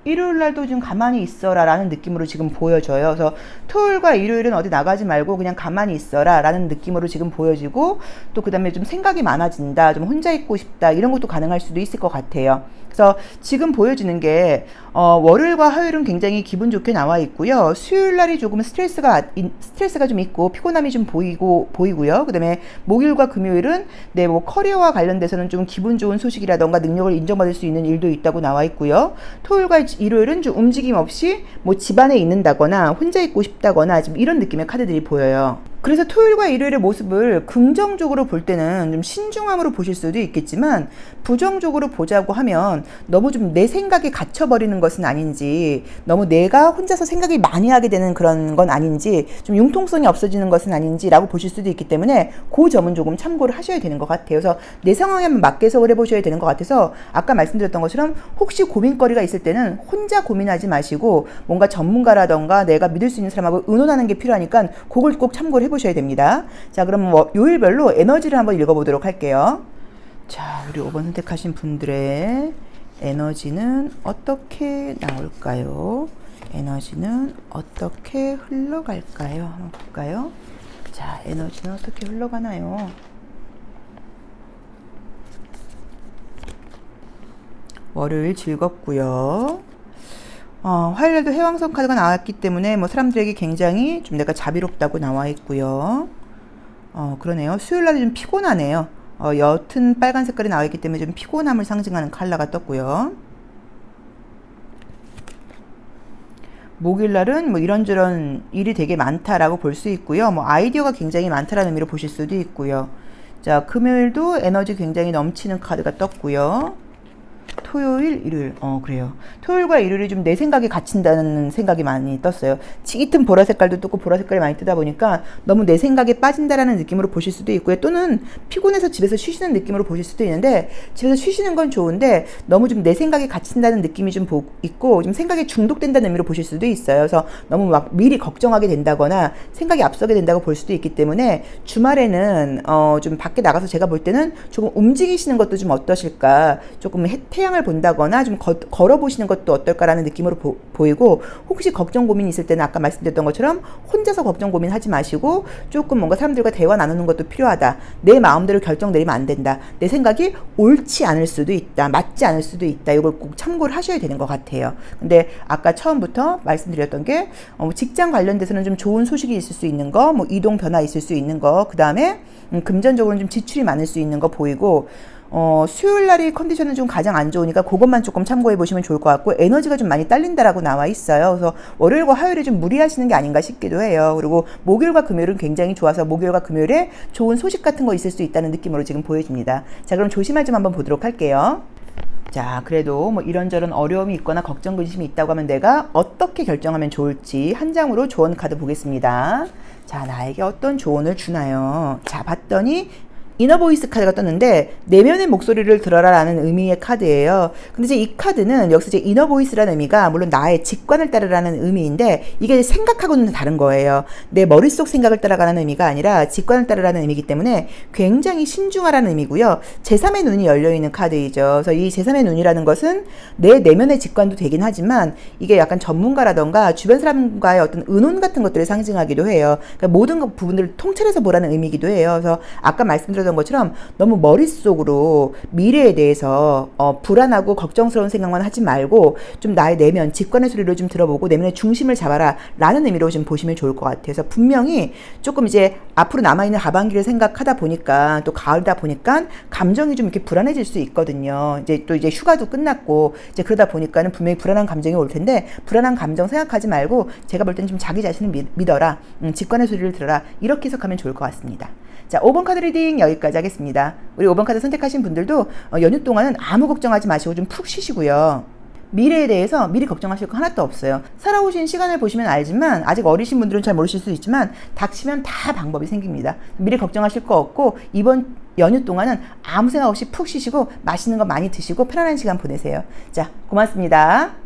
일요일 날도 좀 가만히 있어라 라는 느낌으로 지금 보여져요. 그래서 토요일과 일요일은 어디 나가지 말고 그냥 가만히 있어라 라는 느낌으로 지금 보여지고, 또 그 다음에 좀 생각이 많아진다, 좀 혼자 있고 싶다, 이런 것도 가능할 수도 있을 것 같아요. 그래서 지금 보여지는 게 월요일과 화요일은 굉장히 기분 좋게 나와 있고요. 수요일 날이 조금 스트레스가 좀 있고 피곤함이 좀 보이고요. 그다음에 목요일과 금요일은 뭐 커리어와 관련돼서는 좀 기분 좋은 소식이라던가 능력을 인정받을 수 있는 일도 있다고 나와 있고요. 토요일과 일요일은 좀 움직임 없이 뭐 집안에 있는다거나 혼자 있고 싶다거나 지금 이런 느낌의 카드들이 보여요. 그래서 토요일과 일요일의 모습을 긍정적으로 볼 때는 좀 신중함으로 보실 수도 있겠지만, 부정적으로 보자고 하면 너무 좀 내 생각에 갇혀버리는 것은 아닌지, 너무 내가 혼자서 생각이 많이 하게 되는 그런 건 아닌지, 좀 융통성이 없어지는 것은 아닌지라고 보실 수도 있기 때문에 그 점은 조금 참고를 하셔야 되는 것 같아요. 그래서 내 상황에 맞게 해석을 해보셔야 되는 것 같아서, 아까 말씀드렸던 것처럼 혹시 고민거리가 있을 때는 혼자 고민하지 마시고 뭔가 전문가라던가 내가 믿을 수 있는 사람하고 의논하는 게 필요하니까 그걸 꼭 참고를 해보셔야 됩니다. 자, 그럼 요일별로 에너지를 한번 읽어보도록 할게요. 자, 우리 5번 선택하신 분들의 에너지는 어떻게 나올까요? 에너지는 어떻게 흘러갈까요? 한번 볼까요? 자, 에너지는 어떻게 흘러가나요? 월요일 즐겁고요. 화요일에도 해왕성 카드가 나왔기 때문에 뭐 사람들에게 굉장히 좀 내가 자비롭다고 나와 있고요. 그러네요. 수요일 날이 좀 피곤하네요. 옅은 빨간 색깔이 나와 있기 때문에 좀 피곤함을 상징하는 컬러가 떴고요. 목요일 날은 뭐 이런저런 일이 되게 많다라고 볼 수 있고요. 뭐 아이디어가 굉장히 많다라는 의미로 보실 수도 있고요. 자, 금요일도 에너지 굉장히 넘치는 카드가 떴고요. 토요일, 일요일, 그래요. 토요일과 일요일이 좀 내 생각에 갇힌다는 생각이 많이 떴어요. 짙은 보라 색깔도 떴고 보라 색깔이 많이 뜨다 보니까 너무 내 생각에 빠진다라는 느낌으로 보실 수도 있고요. 또는 피곤해서 집에서 쉬시는 느낌으로 보실 수도 있는데, 집에서 쉬시는 건 좋은데 너무 좀 내 생각에 갇힌다는 느낌이 좀 있고 좀 생각에 중독된다는 의미로 보실 수도 있어요. 그래서 너무 막 미리 걱정하게 된다거나 생각이 앞서게 된다고 볼 수도 있기 때문에, 주말에는 좀 밖에 나가서 제가 볼 때는 조금 움직이시는 것도 좀 어떠실까, 조금 태양을 본다거나 좀 걸어보시는 것도 어떨까라는 느낌으로 보이고, 혹시 걱정 고민이 있을 때는 아까 말씀드렸던 것처럼 혼자서 걱정 고민하지 마시고 조금 뭔가 사람들과 대화 나누는 것도 필요하다. 내 마음대로 결정 내리면 안 된다. 내 생각이 옳지 않을 수도 있다. 맞지 않을 수도 있다. 이걸 꼭 참고를 하셔야 되는 것 같아요. 근데 아까 처음부터 말씀드렸던 게 직장 관련돼서는 좀 좋은 소식이 있을 수 있는 거, 뭐 이동 변화 있을 수 있는 거, 그 다음에 금전적으로는 좀 지출이 많을 수 있는 거 보이고, 수요일 날이 컨디션은 좀 가장 안 좋으니까 그것만 조금 참고해 보시면 좋을 것 같고, 에너지가 좀 많이 딸린다라고 나와 있어요. 그래서 월요일과 화요일에 좀 무리하시는 게 아닌가 싶기도 해요. 그리고 목요일과 금요일은 굉장히 좋아서 목요일과 금요일에 좋은 소식 같은 거 있을 수 있다는 느낌으로 지금 보여집니다. 자, 그럼 조심할 점 한번 보도록 할게요. 자, 그래도 뭐 이런저런 어려움이 있거나 걱정 근심이 있다고 하면 내가 어떻게 결정하면 좋을지 한 장으로 조언 카드 보겠습니다. 자, 나에게 어떤 조언을 주나요? 자, 봤더니 이너보이스 카드가 떴는데 내면의 목소리를 들어라라는 의미의 카드예요. 근데 이제 이 카드는 여기서 이제 이너보이스라는 의미가 물론 나의 직관을 따르라는 의미인데, 이게 생각하고는 다른 거예요. 내 머릿속 생각을 따라가는 의미가 아니라 직관을 따르라는 의미이기 때문에 굉장히 신중하라는 의미고요. 제3의 눈이 열려있는 카드이죠. 그래서 이 제3의 눈이라는 것은 내 내면의 직관도 되긴 하지만 이게 약간 전문가라던가 주변 사람과의 어떤 의논 같은 것들을 상징하기도 해요. 그러니까 모든 부분들을 통찰해서 보라는 의미이기도 해요. 그래서 아까 말씀드렸던 것처럼 너무 머릿속으로 미래에 대해서 불안하고 걱정스러운 생각만 하지 말고 좀 나의 내면 직관의 소리를 좀 들어보고 내면의 중심을 잡아라 라는 의미로 좀 보시면 좋을 것 같아요. 그래서 분명히 조금 이제 앞으로 남아있는 하반기를 생각하다 보니까, 또 가을이다 보니까 감정이 좀 이렇게 불안해질 수 있거든요. 이제 휴가도 끝났고 이제 그러다 보니까는 분명히 불안한 감정이 올 텐데, 불안한 감정 생각하지 말고 제가 볼 때는 좀 자기 자신을 믿어라, 직관의 소리를 들어라, 이렇게 해석하면 좋을 것 같습니다. 자, 5번 카드 리딩 여기까지 하겠습니다. 우리 5번 카드 선택하신 분들도 연휴 동안은 아무 걱정하지 마시고 좀 푹 쉬시고요. 미래에 대해서 미리 걱정하실 거 하나도 없어요. 살아오신 시간을 보시면 알지만, 아직 어리신 분들은 잘 모르실 수 있지만 닥치면 다 방법이 생깁니다. 미리 걱정하실 거 없고 이번 연휴 동안은 아무 생각 없이 푹 쉬시고 맛있는 거 많이 드시고 편안한 시간 보내세요. 자, 고맙습니다.